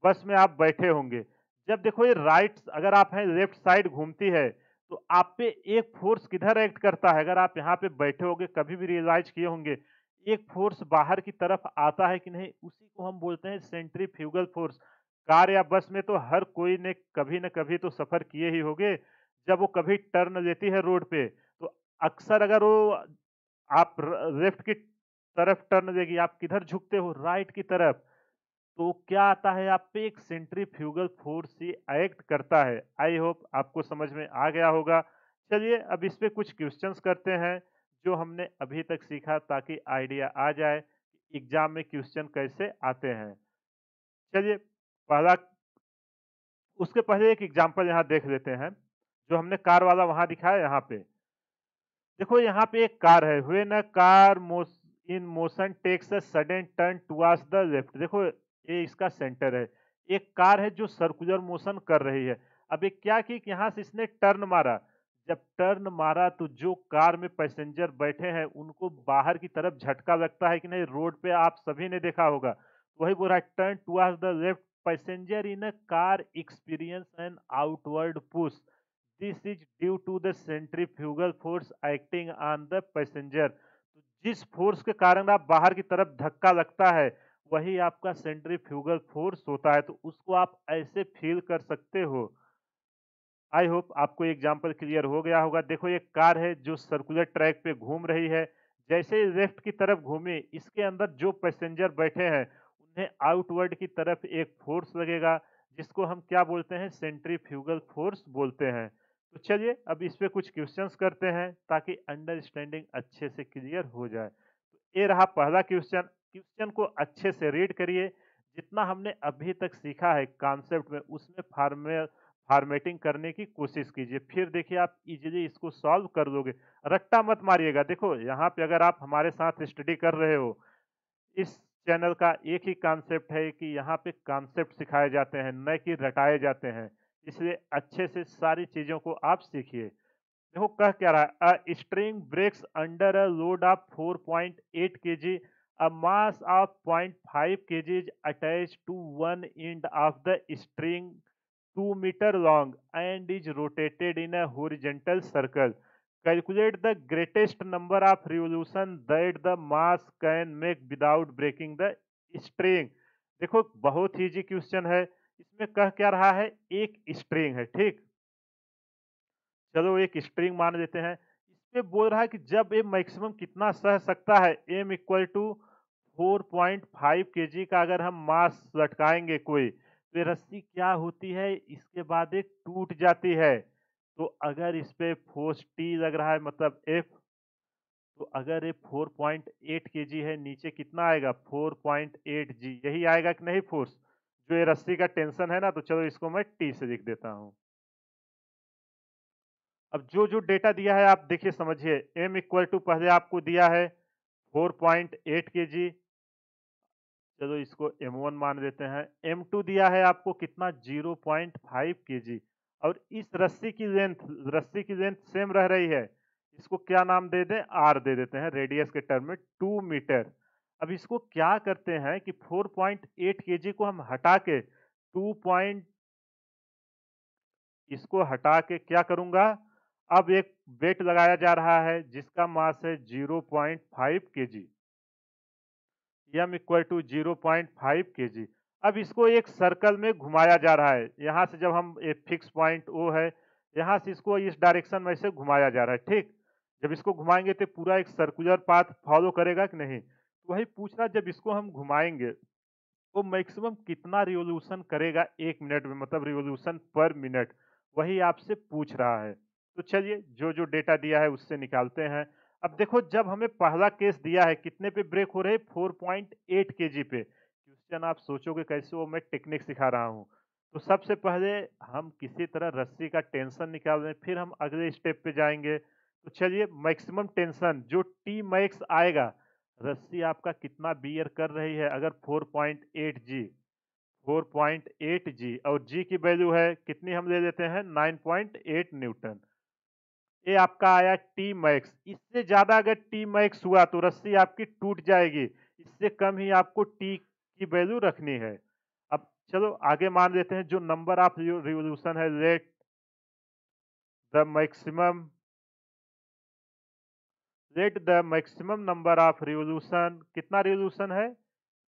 बस में आप बैठे होंगे, जब देखो ये राइट, अगर आप हैं लेफ्ट साइड घूमती है, तो आप पे एक फोर्स किधर एक्ट करता है, अगर आप यहाँ पे बैठे होंगे कभी भी रियलाइज किए होंगे, एक फोर्स बाहर की तरफ आता है कि नहीं, उसी को हम बोलते हैं सेंट्रीफ्यूगल फोर्स। कार या बस में तो हर कोई ने कभी न कभी तो सफर किए ही होंगे। जब वो कभी टर्न लेती है रोड पे, तो अक्सर अगर वो आप लेफ्ट की तरफ टर्न देगी, आप किधर झुकते हो, राइट की तरफ, तो क्या आता है आप पे, एक सेंट्रीफ्यूगल फोर्स ही एक्ट करता है। आई होप आपको समझ में आ गया होगा। चलिए अब इस पे कुछ क्वेश्चंस करते हैं जो हमने अभी तक सीखा, ताकि आइडिया आ जाए एग्जाम में क्वेश्चन कैसे आते हैं। चलिए पहला, उसके पहले एक एग्जांपल यहाँ देख लेते हैं, जो हमने कार वाला वहां दिखाया, यहाँ पे देखो, यहाँ पे एक कार है, when a car in motion takes a sudden turn towards the left. देखो ये इसका सेंटर है, एक कार है जो सर्कुलर मोशन कर रही है। अब ये क्या की कि यहाँ से इसने टर्न मारा, जब टर्न मारा तो जो कार में पैसेंजर बैठे हैं उनको बाहर की तरफ झटका लगता है कि नहीं, रोड पे आप सभी ने देखा होगा। वही बोल रहा है, turn towards the left, passenger in a car experiences an outward push, this is due to the centrifugal force acting on the passenger. तो जिस फोर्स के कारण आप बाहर की तरफ धक्का लगता है, वही आपका सेंट्रीफ्यूगल फोर्स होता है। तो उसको आप ऐसे फील कर सकते हो। आई होप आपको एग्जाम्पल क्लियर हो गया होगा। देखो ये कार है जो सर्कुलर ट्रैक पे घूम रही है, जैसे ही लेफ्ट की तरफ घूमी, इसके अंदर जो पैसेंजर बैठे हैं उन्हें आउटवर्ड की तरफ एक फोर्स लगेगा, जिसको हम क्या बोलते हैं, सेंट्रीफ्यूगल फोर्स बोलते हैं। तो चलिए अब इस पे कुछ क्वेश्चंस करते हैं, ताकि अंडरस्टैंडिंग अच्छे से क्लियर हो जाए। तो ये रहा पहला क्वेश्चन, क्वेश्चन को अच्छे से रीड करिए, जितना हमने अभी तक सीखा है कॉन्सेप्ट में, उसमें फॉर्मेटिंग करने की कोशिश कीजिए, फिर देखिए आप इजीली इसको सॉल्व कर लोगे। रट्टा मत मारिएगा। देखो यहाँ पे अगर आप हमारे साथ स्टडी कर रहे हो, इस चैनल का एक ही कॉन्सेप्ट है कि यहाँ पे कॉन्सेप्ट सिखाए जाते हैं, न कि रटाए जाते हैं, इसलिए अच्छे से सारी चीजों को आप सीखिए। देखो कह क्या रहा है, a string breaks under a load of 4.8 kg, a mass of 0.5 kg is attached to one end of the string 2 meter long and is rotated in a horizontal circle. Calculate the greatest number of revolution that the mass can make without breaking the string. देखो बहुत इजी क्वेश्चन है, इसमें कह क्या रहा है, एक स्ट्रिंग है, ठीक, चलो एक स्ट्रिंग मान लेते हैं। इसमें बोल रहा है कि जब ये मैक्सिमम कितना सह सकता है, एम इक्वल टू 4.5 केजी का अगर हम मास लटकाएंगे कोई, तो ये रस्सी क्या होती है, इसके बाद एक टूट जाती है। तो अगर इस पे फोर्स टी लग रहा है, मतलब एफ, तो अगर ये 4.8 केजी है, नीचे कितना आएगा, 4.8 जी, यही आएगा कि नहीं फोर्स, जो ये रस्सी का टेंशन है ना। तो चलो इसको मैं टी से लिख देता हूँ। अब जो जो डेटा दिया है आप देखिए समझिए, m इक्वल टू पहले आपको दिया है 4.8 केजी, चलो इसको M1 मान लेते हैं। M2 दिया है आपको कितना 0.5 केजी और इस रस्सी की लेंथ सेम रह रही है। इसको क्या नाम दे दें? R दे देते हैं रेडियस के टर्म में 2 मीटर। अब इसको क्या करते हैं कि 4.8 केजी को हम हटा के 2 पॉइंट इसको हटा के क्या करूँगा? अब एक वेट लगाया जा रहा है जिसका मास है 0.5 केजी। m इक्वल टू 0.5 केजी। अब इसको एक सर्कल में घुमाया जा रहा है। यहाँ से जब हम एक फिक्स पॉइंट O है, यहाँ से इसको इस डायरेक्शन में से घुमाया जा रहा है, ठीक? जब इसको घुमाएँगे तो पूरा एक सर्कुलर पाथ फॉलो करेगा कि नहीं? वही पूछ रहा है जब इसको हम घुमाएँगे, तो मैक्सिमम कितना रिवॉल्यूशन करेगा 1 मिनट में मतलब रिवॉल्यूशन पर मिनट, वही आपसे पूछ रहा है। तो चलिए जो डेटा दिया है उससे निकालते हैं। अब देखो जब हमें पहला केस दिया है कितने पे ब्रेक हो रहे हैं 4.8 केजी पे। क्वेश्चन आप सोचोगे कैसे वो मैं टेक्निक सिखा रहा हूँ। तो सबसे पहले हम किसी तरह रस्सी का टेंशन निकाल दें फिर हम अगले स्टेप पे जाएँगे। तो चलिए मैक्सिमम टेंशन जो टी मैक्स आएगा रस्सी आपका कितना बियर कर रही है अगर 4.8 जी और जी की वैल्यू है कितनी हम ले लेते हैं 9.8 न्यूटन। ये आपका आया टी मैक्स। इससे ज्यादा अगर टी मैक्स हुआ तो रस्सी आपकी टूट जाएगी। इससे कम ही आपको टी की वैल्यू रखनी है। अब चलो आगे मान लेते हैं जो नंबर ऑफ रिवोल्यूशन है the maximum let the maximum number of revolution कितना रिवोल्यूशन है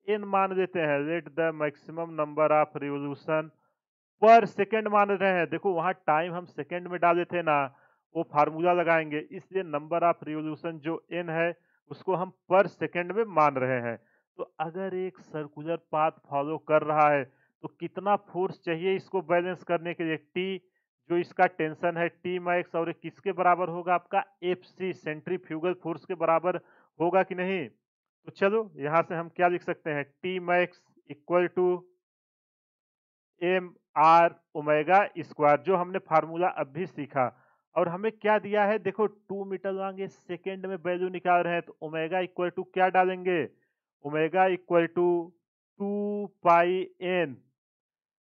n मान देते हैं। Let the maximum number of revolution per second मान रहे हैं। देखो वहां टाइम हम सेकंड में डाले थे ना, वो फार्मूला लगाएंगे इसलिए नंबर ऑफ रिवोल्यूशन जो n है उसको हम पर सेकंड में मान रहे हैं। तो अगर एक सर्कुलर पाथ फॉलो कर रहा है तो कितना फोर्स चाहिए इसको बैलेंस करने के लिए t जो इसका टेंशन है टी मैक्स और ये किसके बराबर होगा आपका एफ सी सेंट्रीफ्यूगल फोर्स के बराबर होगा कि नहीं। तो चलो यहाँ से हम क्या लिख सकते हैं t max equal to m r omega square जो हमने फार्मूला अभी सीखा। और हमें क्या दिया है देखो 2 मीटर मांगे सेकेंड में वैल्यू निकाल रहे हैं तो ओमेगा इक्वल टू क्या डालेंगे omega equal to 2 pi n.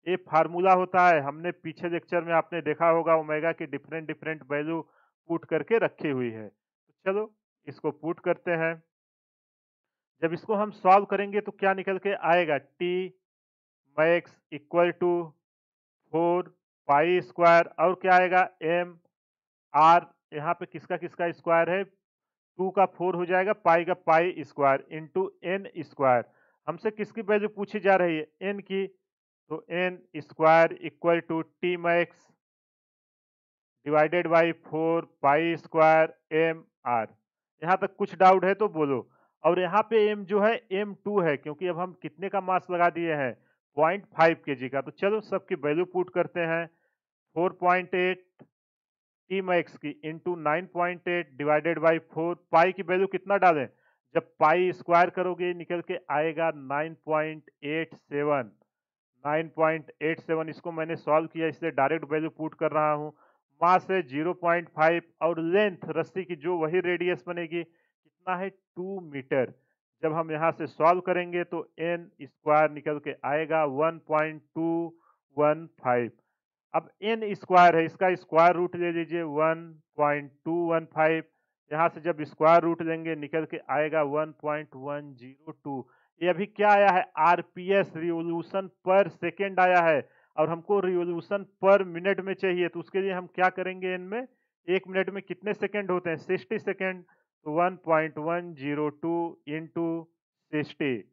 ये फार्मूला होता है हमने पीछे लेक्चर में आपने देखा होगा ओमेगा की डिफरेंट डिफरेंट वैल्यू पुट करके रखी हुई है। तो चलो इसको पुट करते हैं। जब इसको हम सॉल्व करेंगे तो क्या निकल के आएगा t max equal to 4 pi square और क्या आएगा एम आर यहाँ पे किसका किसका स्क्वायर है 2 का 4 हो जाएगा पाई का pi square into n square. हमसे किसकी वैल्यू पूछी जा रही है एन की। तो n square equal to t max divided by 4 pi square m r. यहाँ तक कुछ डाउट है तो बोलो। और यहाँ पे एम जो है M2 है क्योंकि अब हम कितने का मास लगा दिए हैं 0.5 केजी का। तो चलो सबकी वैल्यू पुट करते हैं 4.8 टी मैक्स की इंटू 9.8 डिवाइडेड बाई 4 पाई की वैल्यू कितना डालें जब पाई स्क्वायर करोगे निकल के आएगा 9.87। 9.87 इसको मैंने सॉल्व किया इसलिए डायरेक्ट वैल्यू पुट कर रहा हूँ। मास है 0.5 और लेंथ रस्सी की जो वही रेडियस बनेगी कितना है 2 मीटर। जब हम यहाँ से सॉल्व करेंगे तो एन स्क्वायर निकल के आएगा 1.215। अब एन स्क्वायर है इसका स्क्वायर रूट ले लीजिए 1.215। यहाँ से जब स्क्वायर रूट लेंगे निकल के आएगा 1.102। ये अभी क्या आया है आरपीएस रिवोल्यूशन पर सेकेंड आया है और हमको रिवोल्यूशन पर मिनट में चाहिए। तो उसके लिए हम क्या करेंगे इनमें 1 मिनट में कितने सेकंड होते हैं 60 सेकंड। तो 1.102 इंटू 60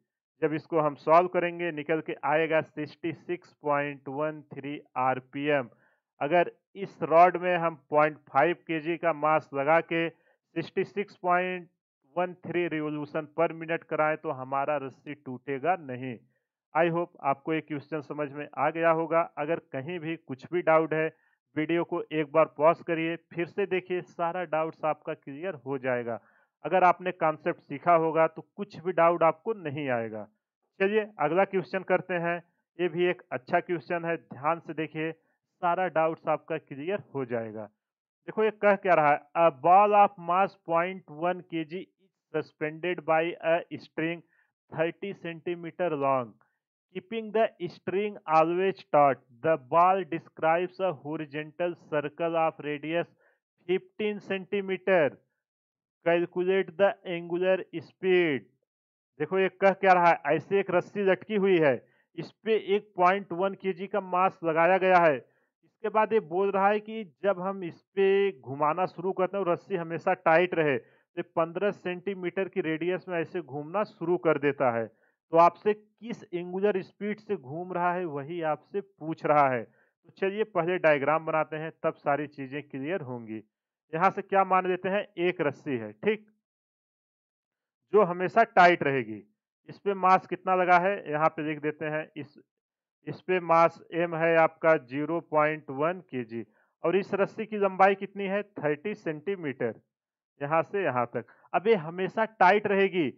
जब इसको हम सॉल्व करेंगे निकल के आएगा 66.13 आरपीएम। अगर इस रॉड में हम 0.5 केजी का मास लगा के 66.13 रिवोल्यूशन पर मिनट कराएं तो हमारा रस्सी टूटेगा नहीं। आई होप आपको ये क्वेश्चन समझ में आ गया होगा। अगर कहीं भी कुछ भी डाउट है वीडियो को एक बार पॉज करिए फिर से देखिए सारा डाउट्स आपका क्लियर हो जाएगा। अगर आपने कॉन्सेप्ट सीखा होगा तो कुछ भी डाउट आपको नहीं आएगा। चलिए अगला क्वेश्चन करते हैं। ये भी एक अच्छा क्वेश्चन है ध्यान से देखिए सारा डाउट्स आपका क्लियर हो जाएगा। देखो ये कह क्या रहा है a ball of mass 0.1 KG is suspended bye a string 30 centimeter long. Keeping the string always taut, the ball describes a horizontal circle of radius 15 centimeter. Calculate the angular speed. देखो ये कह क्या रहा है, ऐसे एक रस्सी लटकी हुई है, इस पे एक 0.1 केजी का मास लगाया गया है। इसके बाद ये बोल रहा है कि जब हम इस पे घुमाना शुरू करते हैं और रस्सी हमेशा टाइट रहे, तो 15 सेंटीमीटर की रेडियस में ऐसे घूमना शुरू कर देता है। तो आपसे किस एंगुलर स्पीड से घूम रहा है वही आपसे पूछ रहा है। तो चलिए पहले डायग्राम बनाते हैं, तब सारी चीजें क्लियर होंगी। यहाँ से क्या मान लेते हैं, एक रस्सी है, ठीक, जो हमेशा टाइट रहेगी। इस पे मास कितना लगा है, यहाँ पे लिख देते हैं। इस पे मास m है आपका 0.1 केजी और इस रस्सी की लंबाई कितनी है, 30 सेंटीमीटर, यहाँ से यहाँ तक। अब ये हमेशा टाइट रहेगी।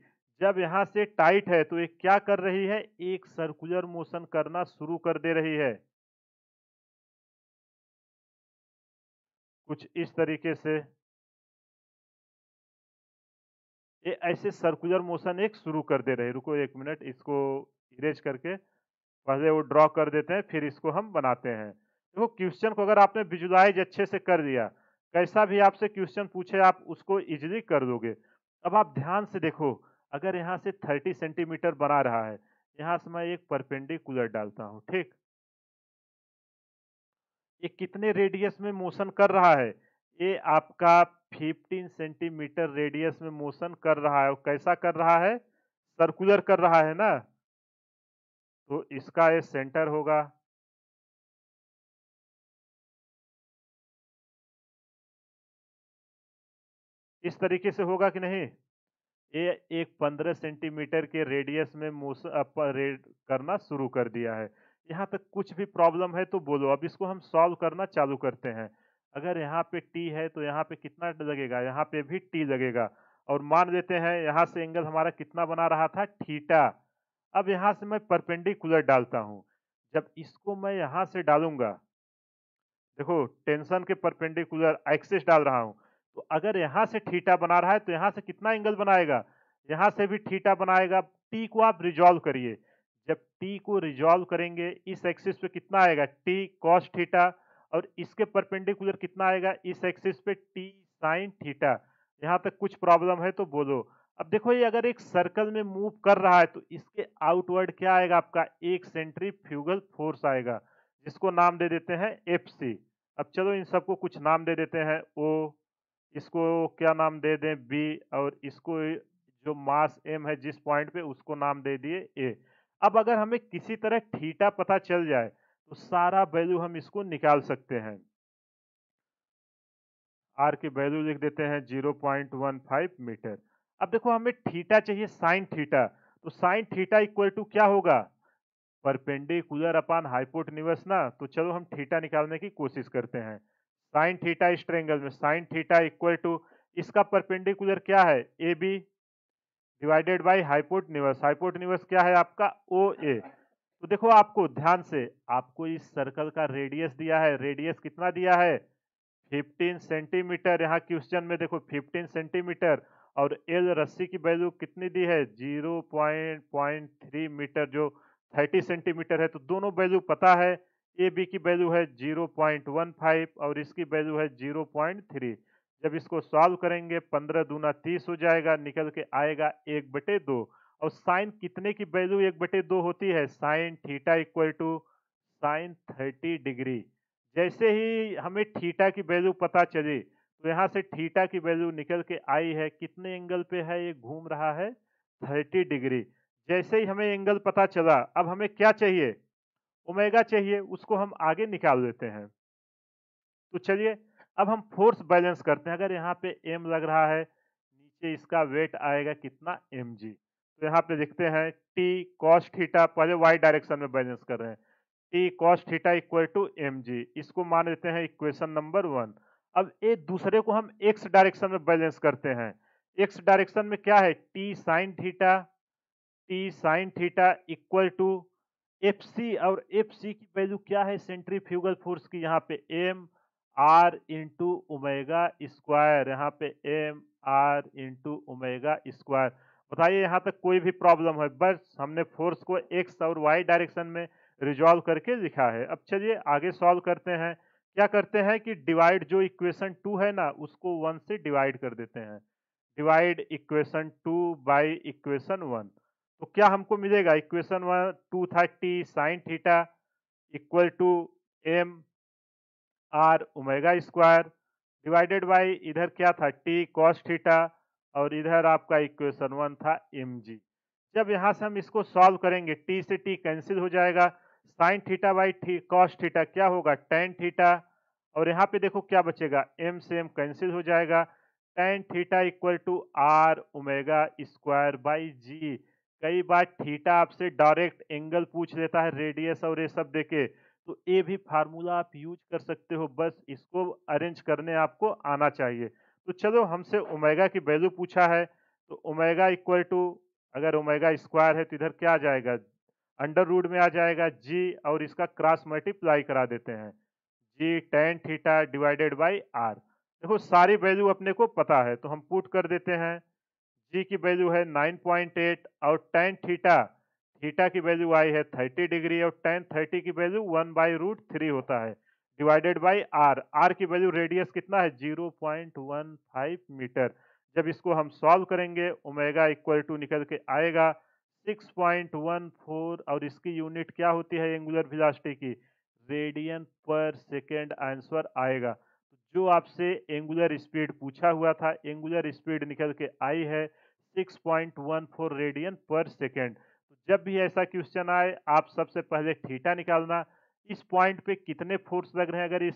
जब यहाँ से टाइट है तो ये क्या कर रही है, एक सर्कुलर मोशन करना शुरू कर दे रही है, कुछ इस तरीके से। ये ऐसे सर्कुलर मोशन एक शुरू कर दे रहे हैं। रुको एक मिनट, इसको इरेज करके पहले वो ड्रॉ कर देते हैं, फिर इसको हम बनाते हैं। देखो क्वेश्चन को अगर आपने विजुलाइज अच्छे से कर दिया, कैसा भी आपसे क्वेश्चन पूछे आप उसको इजीली कर दोगे। अब आप ध्यान से देखो, अगर यहाँ से 30 सेंटीमीटर बना रहा है, यहाँ से मैं एक परपेंडिकुलर डालता हूँ, ठीक। ये कितने रेडियस में मोशन कर रहा है, ये आपका 15 सेंटीमीटर रेडियस में मोशन कर रहा है। और कैसा कर रहा है, सर्कुलर कर रहा है ना, तो इसका ये सेंटर होगा। इस तरीके से होगा कि नहीं। ये एक 15 सेंटीमीटर के रेडियस में करना शुरू कर दिया है। यहाँ तक कुछ भी प्रॉब्लम है तो बोलो। अब इसको हम सॉल्व करना चालू करते हैं। अगर यहाँ पे टी है तो यहाँ पे कितना लगेगा, यहाँ पे भी टी लगेगा। और मान लेते हैं यहाँ से एंगल हमारा कितना बना रहा था, थीटा। अब यहाँ से मैं परपेंडिकुलर डालता हूँ। जब इसको मैं यहाँ से डालूंगा, देखो टेंशन के परपेंडिकुलर एक्सिस डाल रहा हूं, तो अगर यहां से थीटा बना रहा है तो यहां से कितना एंगल बनाएगा, यहां से भी थीटा बनाएगा। टी को आप रिजॉल्व करिए। जब टी को रिजॉल्व करेंगे, इस एक्सिस पे कितना आएगा, टी कॉस थीटा। और इसके परपेंडिकुलर कितना आएगा, इस एक्सिस पे टी साइन थीटा। यहां तक कुछ प्रॉब्लम है तो बोलो। अब देखो ये अगर एक सर्कल में मूव कर रहा है तो इसके आउटवर्ड क्या आएगा, आपका एक सेंट्रीफ्यूगल फोर्स आएगा, जिसको नाम दे देते हैं एफ सी। अब चलो इन सबको कुछ नाम दे देते हैं, ओ, इसको क्या नाम दे दें, बी, और इसको जो मास एम है जिस पॉइंट पे, उसको नाम दे दिए ए। अब अगर हमें किसी तरह थीटा पता चल जाए तो सारा वैल्यू हम इसको निकाल सकते हैं। आर की वैल्यू लिख देते हैं 0.15 मीटर। अब देखो हमें थीटा चाहिए साइन थीटा, तो साइन थीटा इक्वल टू क्या होगा, परपेंडिकुलर अपॉन हाइपोटेन्यूज ना। तो चलो हम थीटा निकालने की कोशिश करते हैं। साइन थीटा इस ट्रायंगल में साइन थीटा इक्वल टू, इसका परपेंडिकुलर क्या है, a b divided by hypotenuse. Hypotenuse क्या है आपका, ओ ए। तो देखो आपको ध्यान से, आपको इस सर्कल का रेडियस दिया है, रेडियस कितना दिया है, 15 सेंटीमीटर। यहाँ क्वेश्चन में देखो 15 सेंटीमीटर, और एल रस्सी की वैल्यू कितनी दी है, 0.3 मीटर, जो 30 सेंटीमीटर है। तो दोनों वैल्यू पता है, ए बी की वैल्यू है 0.15 और इसकी वैल्यू है 0.3। जब इसको सॉल्व करेंगे 15 दूना 30 हो जाएगा, निकल के आएगा 1/2। और साइन कितने की वैल्यू 1/2 होती है, sine theta equal to sine 30 degree. जैसे ही हमें थीटा की वैल्यू पता चली तो यहाँ से थीटा की वैल्यू निकल के आई है, कितने एंगल पे है, ये घूम रहा है 30 डिग्री। जैसे ही हमें एंगल पता चला, अब हमें क्या चाहिए, ओमेगा चाहिए, उसको हम आगे निकाल लेते हैं। तो चलिए अब हम फोर्स बैलेंस करते हैं। अगर यहाँ पे एम लग रहा है, नीचे इसका वेट आएगा कितना, एम जी। तो यहाँ पे लिखते हैं टी कॉस थीटा, पहले वाई डायरेक्शन में बैलेंस कर रहे हैं, t cos theta equal to m g. इसको मान लेते हैं इक्वेशन नंबर 1। अब एक दूसरे को हम एक्स डायरेक्शन में बैलेंस करते हैं। एक्स डायरेक्शन में क्या है, t sine theta, t sine theta equal to F c. और एफ सी की वैल्यू क्या है, सेंट्रीफ्यूगल फोर्स की, यहाँ पे m r into omega square, यहाँ पे m r into omega square. बताइए यहाँ तक कोई भी प्रॉब्लम है? बस हमने फोर्स को एक्स और वाई डायरेक्शन में रिजॉल्व करके लिखा है। अब चलिए आगे सॉल्व करते हैं। क्या करते हैं कि डिवाइड जो इक्वेशन 2 है ना, उसको 1 से डिवाइड कर देते हैं। Divide equation 2 by equation 1। तो क्या हमको मिलेगा? इक्वेशन 1 2 था t sin theta equal to m r omega square divided by इधर क्या था टी कॉस थीटा और इधर आपका इक्वेशन 1 था एम जी। जब यहाँ से हम इसको सॉल्व करेंगे टी से टी कैंसिल हो जाएगा, sine theta by cos theta क्या होगा टेन थीटा और यहाँ पे देखो क्या बचेगा एम से एम कैंसिल हो जाएगा, tan theta equal to r omega square by g. कई बार थीटा आपसे डायरेक्ट एंगल पूछ लेता है रेडियस और ये सब देके, तो ये भी फार्मूला आप यूज कर सकते हो, बस इसको अरेंज करने आपको आना चाहिए। तो चलो हमसे ओमेगा की वैल्यू पूछा है, तो ओमेगा इक्वल टू अगर ओमेगा स्क्वायर है तो इधर क्या आ जाएगा अंडर रूट में आ जाएगा जी और इसका क्रॉस मल्टीप्लाई करा देते हैं g tan theta divided by r. देखो सारी वैल्यू अपने को पता है तो हम पुट कर देते हैं। जी की वैल्यू है 9.8 और टेन थीटा थीटा की वैल्यू आई है 30 डिग्री और टेन 30 की वैल्यू 1/√3 होता है डिवाइडेड बाई आर। आर की वैल्यू रेडियस कितना है 0.15 मीटर। जब इसको हम सॉल्व करेंगे ओमेगा इक्वल टू निकल के आएगा 6.14 और इसकी यूनिट क्या होती है एंगुलर वेलोसिटी की रेडियन पर सेकेंड आंसर आएगा। जो आपसे एंगुलर स्पीड पूछा हुआ था एंगुलर स्पीड निकल के आई है 6.14 रेडियन पर सेकेंड। तो जब भी ऐसा क्वेश्चन आए आप सबसे पहले थीटा निकालना, इस पॉइंट पे कितने फोर्स लग रहे हैं, अगर इस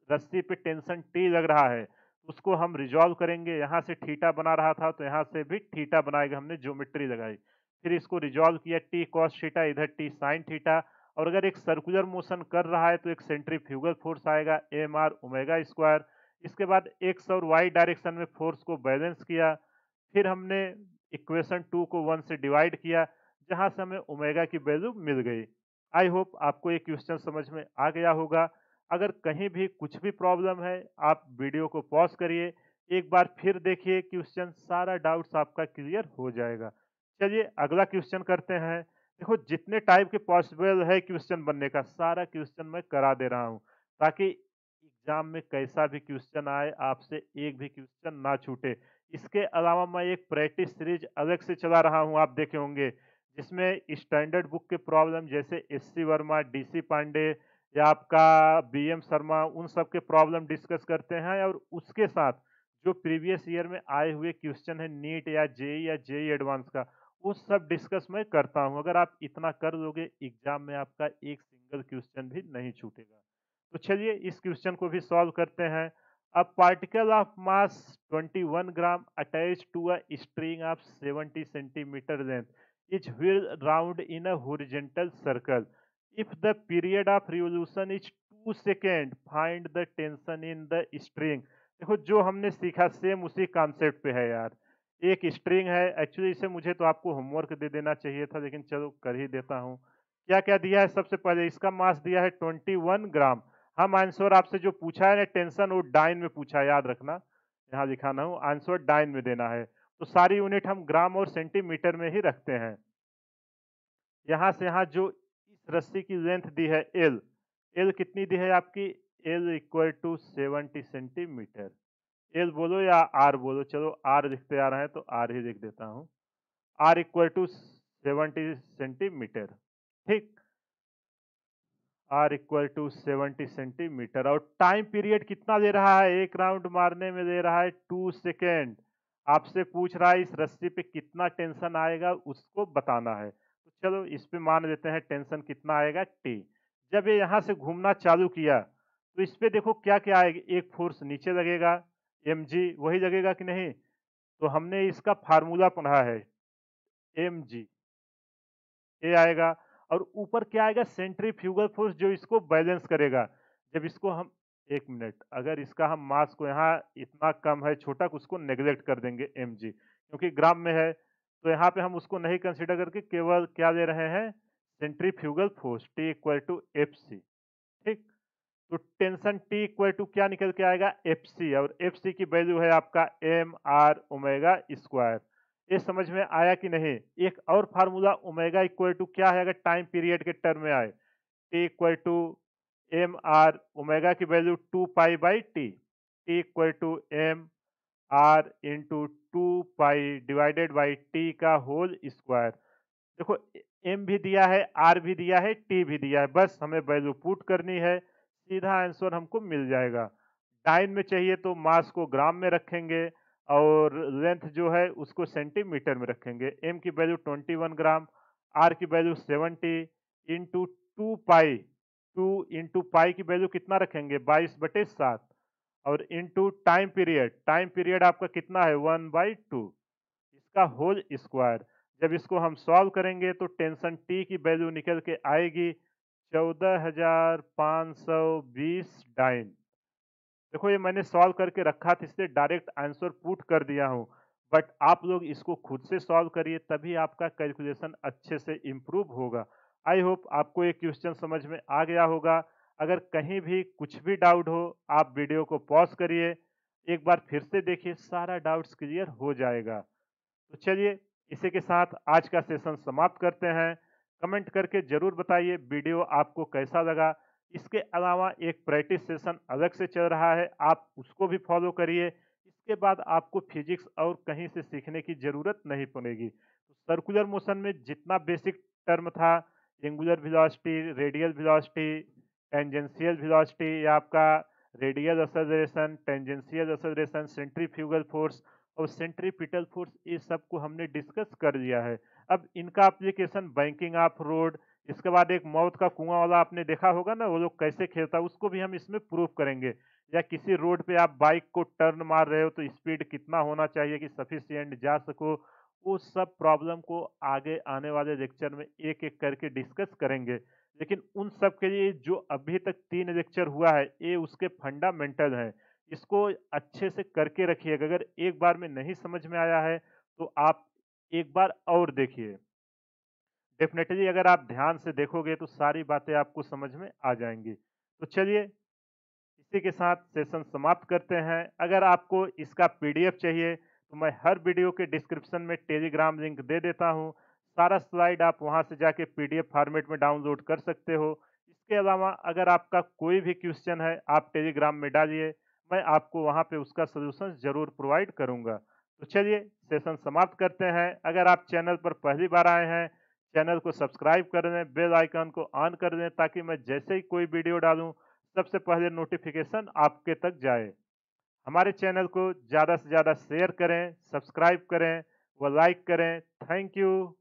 रस्सी पे टेंशन टी लग रहा है उसको हम रिजॉल्व करेंगे। यहाँ से थीटा बना रहा था तो यहाँ से भी थीटा बनाएगा, हमने ज्योमेट्री लगाई फिर इसको रिजॉल्व किया टी कॉस थीटा इधर टी साइन थीटा और अगर एक सर्कुलर मोशन कर रहा है तो एक सेंट्रीफ्यूगल फोर्स आएगा एम आर ओमेगा स्क्वायर। इसके बाद एक्स और वाई डायरेक्शन में फोर्स को बैलेंस किया, फिर हमने इक्वेशन 2 को 1 से डिवाइड किया जहां से हमें ओमेगा की वैल्यू मिल गई। आई होप आपको ये क्वेश्चन समझ में आ गया होगा। अगर कहीं भी कुछ भी प्रॉब्लम है आप वीडियो को पॉज करिए, एक बार फिर देखिए क्वेश्चन, सारा डाउट्स आपका क्लियर हो जाएगा। चलिए अगला क्वेश्चन करते हैं। देखो जितने टाइप के पॉसिबल है क्वेश्चन बनने का सारा क्वेश्चन मैं करा दे रहा हूँ ताकि एग्जाम में कैसा भी क्वेश्चन आए आपसे एक भी क्वेश्चन ना छूटे। इसके अलावा मैं एक प्रैक्टिस सीरीज अलग से चला रहा हूँ आप देखे होंगे जिसमें स्टैंडर्ड बुक के प्रॉब्लम जैसे एससी वर्मा डीसी पांडे या आपका बीएम शर्मा उन सब के प्रॉब्लम डिस्कस करते हैं और उसके साथ जो प्रीवियस ईयर में आए हुए क्वेश्चन है नीट या जेई एडवांस का वो सब डिस्कस मैं करता हूँ। अगर आप इतना कर लोगे एग्जाम में आपका एक सिंगल क्वेश्चन भी नहीं छूटेगा। तो चलिए इस क्वेश्चन को भी सॉल्व करते हैं। A particle of mass 21 gram attached to a string of 70 centimetre length is whirled round in a horizontal circle. If the period of revolution is 2 second find the tension in the string. देखो जो हमने सीखा सेम उसी कॉन्सेप्ट पे है यार। एक स्ट्रिंग है, एक्चुअली इसे मुझे तो आपको होमवर्क दे देना चाहिए था लेकिन चलो कर ही देता हूँ। क्या क्या दिया है सबसे पहले इसका मास दिया है 21 ग्राम। हम आंसर आपसे जो पूछा है ना टेंशन वो डाइन में पूछा है, याद रखना यहाँ लिखाना हूँ आंसर डाइन में देना है। तो सारी यूनिट हम ग्राम और सेंटीमीटर में ही रखते हैं। यहाँ से यहाँ जो इस रस्सी की लेंथ दी है एल, एल कितनी दी है आपकी l equal to 70 centimetre. L बोलो या आर बोलो, चलो आर लिखते आ रहे हैं तो आर ही लिख देता हूँ। R equal to 70 centimetre. ठीक, आर इक्वल टू 70 सेंटीमीटर और टाइम पीरियड कितना ले रहा है एक राउंड मारने में ले रहा है 2 सेकेंड। आपसे पूछ रहा है इस रस्सी पे कितना टेंशन आएगा उसको बताना है। तो चलो इस पे मान लेते हैं टेंशन कितना आएगा टी। जब ये यहाँ से घूमना चालू किया तो इस पे देखो क्या क्या आएगा, एक फोर्स नीचे लगेगा एम जी वही लगेगा कि नहीं। तो हमने इसका फार्मूला पढ़ा है एम जी, ये आएगा और ऊपर क्या आएगा सेंट्रीफ्यूगल फोर्स जो इसको बैलेंस करेगा। जब इसको हम एक मिनट अगर इसका हम मास को यहाँ इतना कम है छोटा उसको नेग्लेक्ट कर देंगे एम जी क्योंकि ग्राम में है तो यहाँ पे हम उसको नहीं कंसीडर करके केवल क्या ले रहे हैं centrifugal force T equal to F C. ठीक, तो टेंशन टी इक्वल टू क्या निकल के आएगा एफ सी और एफ सी की वैल्यू है आपका एम आर ओमेगा स्क्वायर। ये समझ में आया कि नहीं? एक और फार्मूला ओमेगा इक्वल टू क्या है अगर टाइम पीरियड के टर्म में आए? T equal to m r, omega की value 2 pi by T, T equal to m r into 2 pi divided by T का होल स्क्वायर। देखो, एम भी दिया है, आर भी दिया है, टी भी दिया है, बस हमें वैल्यू पुट करनी है, सीधा आंसर हमको मिल जाएगा। टाइम में चाहिए तो मास को ग्राम में रखेंगे और लेंथ जो है उसको सेंटीमीटर में रखेंगे। एम की वैल्यू 21 ग्राम, आर की वैल्यू 70 इंटू 2 पाई, 2 इंटू पाई की वैल्यू कितना रखेंगे? 22/7 और इंटू टाइम पीरियड आपका कितना है? 1/2, इसका होल स्क्वायर। जब इसको हम सॉल्व करेंगे तो टेंशन टी की वैल्यू निकल के आएगी 14,520 डाइन। देखो, ये मैंने सॉल्व करके रखा था, इसलिए डायरेक्ट आंसर पुट कर दिया हूँ, बट आप लोग इसको खुद से सॉल्व करिए, तभी आपका कैलकुलेशन अच्छे से इम्प्रूव होगा। आई होप आपको ये क्वेश्चन समझ में आ गया होगा। अगर कहीं भी कुछ भी डाउट हो, आप वीडियो को पॉज करिए, एक बार फिर से देखिए, सारा डाउट्स क्लियर हो जाएगा। तो चलिए, इसी के साथ आज का सेशन समाप्त करते हैं। कमेंट करके ज़रूर बताइए वीडियो आपको कैसा लगा। इसके अलावा एक प्रैक्टिस सेशन अलग से चल रहा है, आप उसको भी फॉलो करिए। इसके बाद आपको फिजिक्स और कहीं से सीखने की ज़रूरत नहीं पड़ेगी। तो सर्कुलर मोशन में जितना बेसिक टर्म था, angular velocity, radial velocity, tangential velocity, या आपका radial acceleration, tangential acceleration, centrifugal force और सेंट्रीपिटल फोर्स, ये सब को हमने डिस्कस कर लिया है। अब इनका एप्लीकेशन बैंकिंग ऑफ रोड, इसके बाद एक मौत का कुआं वाला आपने देखा होगा ना, वो लोग कैसे खेलता है, उसको भी हम इसमें प्रूफ करेंगे। या किसी रोड पे आप बाइक को टर्न मार रहे हो तो स्पीड कितना होना चाहिए कि सफिशिएंट जा सको, वो सब प्रॉब्लम को आगे आने वाले लेक्चर में एक एक करके डिस्कस करेंगे। लेकिन उन सब के लिए जो अभी तक 3 लेक्चर हुआ है, ये उसके फंडामेंटल हैं। इसको अच्छे से करके रखिएगा। अगर एक बार में नहीं समझ में आया है, तो आप एक बार और देखिए। डेफ़िनेटली अगर आप ध्यान से देखोगे तो सारी बातें आपको समझ में आ जाएँगी। तो चलिए, इसी के साथ सेशन समाप्त करते हैं। अगर आपको इसका पीडीएफ चाहिए, तो मैं हर वीडियो के डिस्क्रिप्शन में टेलीग्राम लिंक दे देता हूँ। सारा स्लाइड आप वहाँ से जाके पीडीएफ फॉर्मेट में डाउनलोड कर सकते हो। इसके अलावा अगर आपका कोई भी क्वेश्चन है, आप टेलीग्राम में डालिए, मैं आपको वहाँ पे उसका सॉल्यूशन ज़रूर प्रोवाइड करूँगा। तो चलिए, सेशन समाप्त करते हैं। अगर आप चैनल पर पहली बार आए हैं, चैनल को सब्सक्राइब कर दें, बेल आइकन को ऑन कर दें, ताकि मैं जैसे ही कोई वीडियो डालूँ, सबसे पहले नोटिफिकेशन आपके तक जाए। हमारे चैनल को ज़्यादा से ज़्यादा शेयर करें, सब्सक्राइब करें व लाइक करें। Thank you.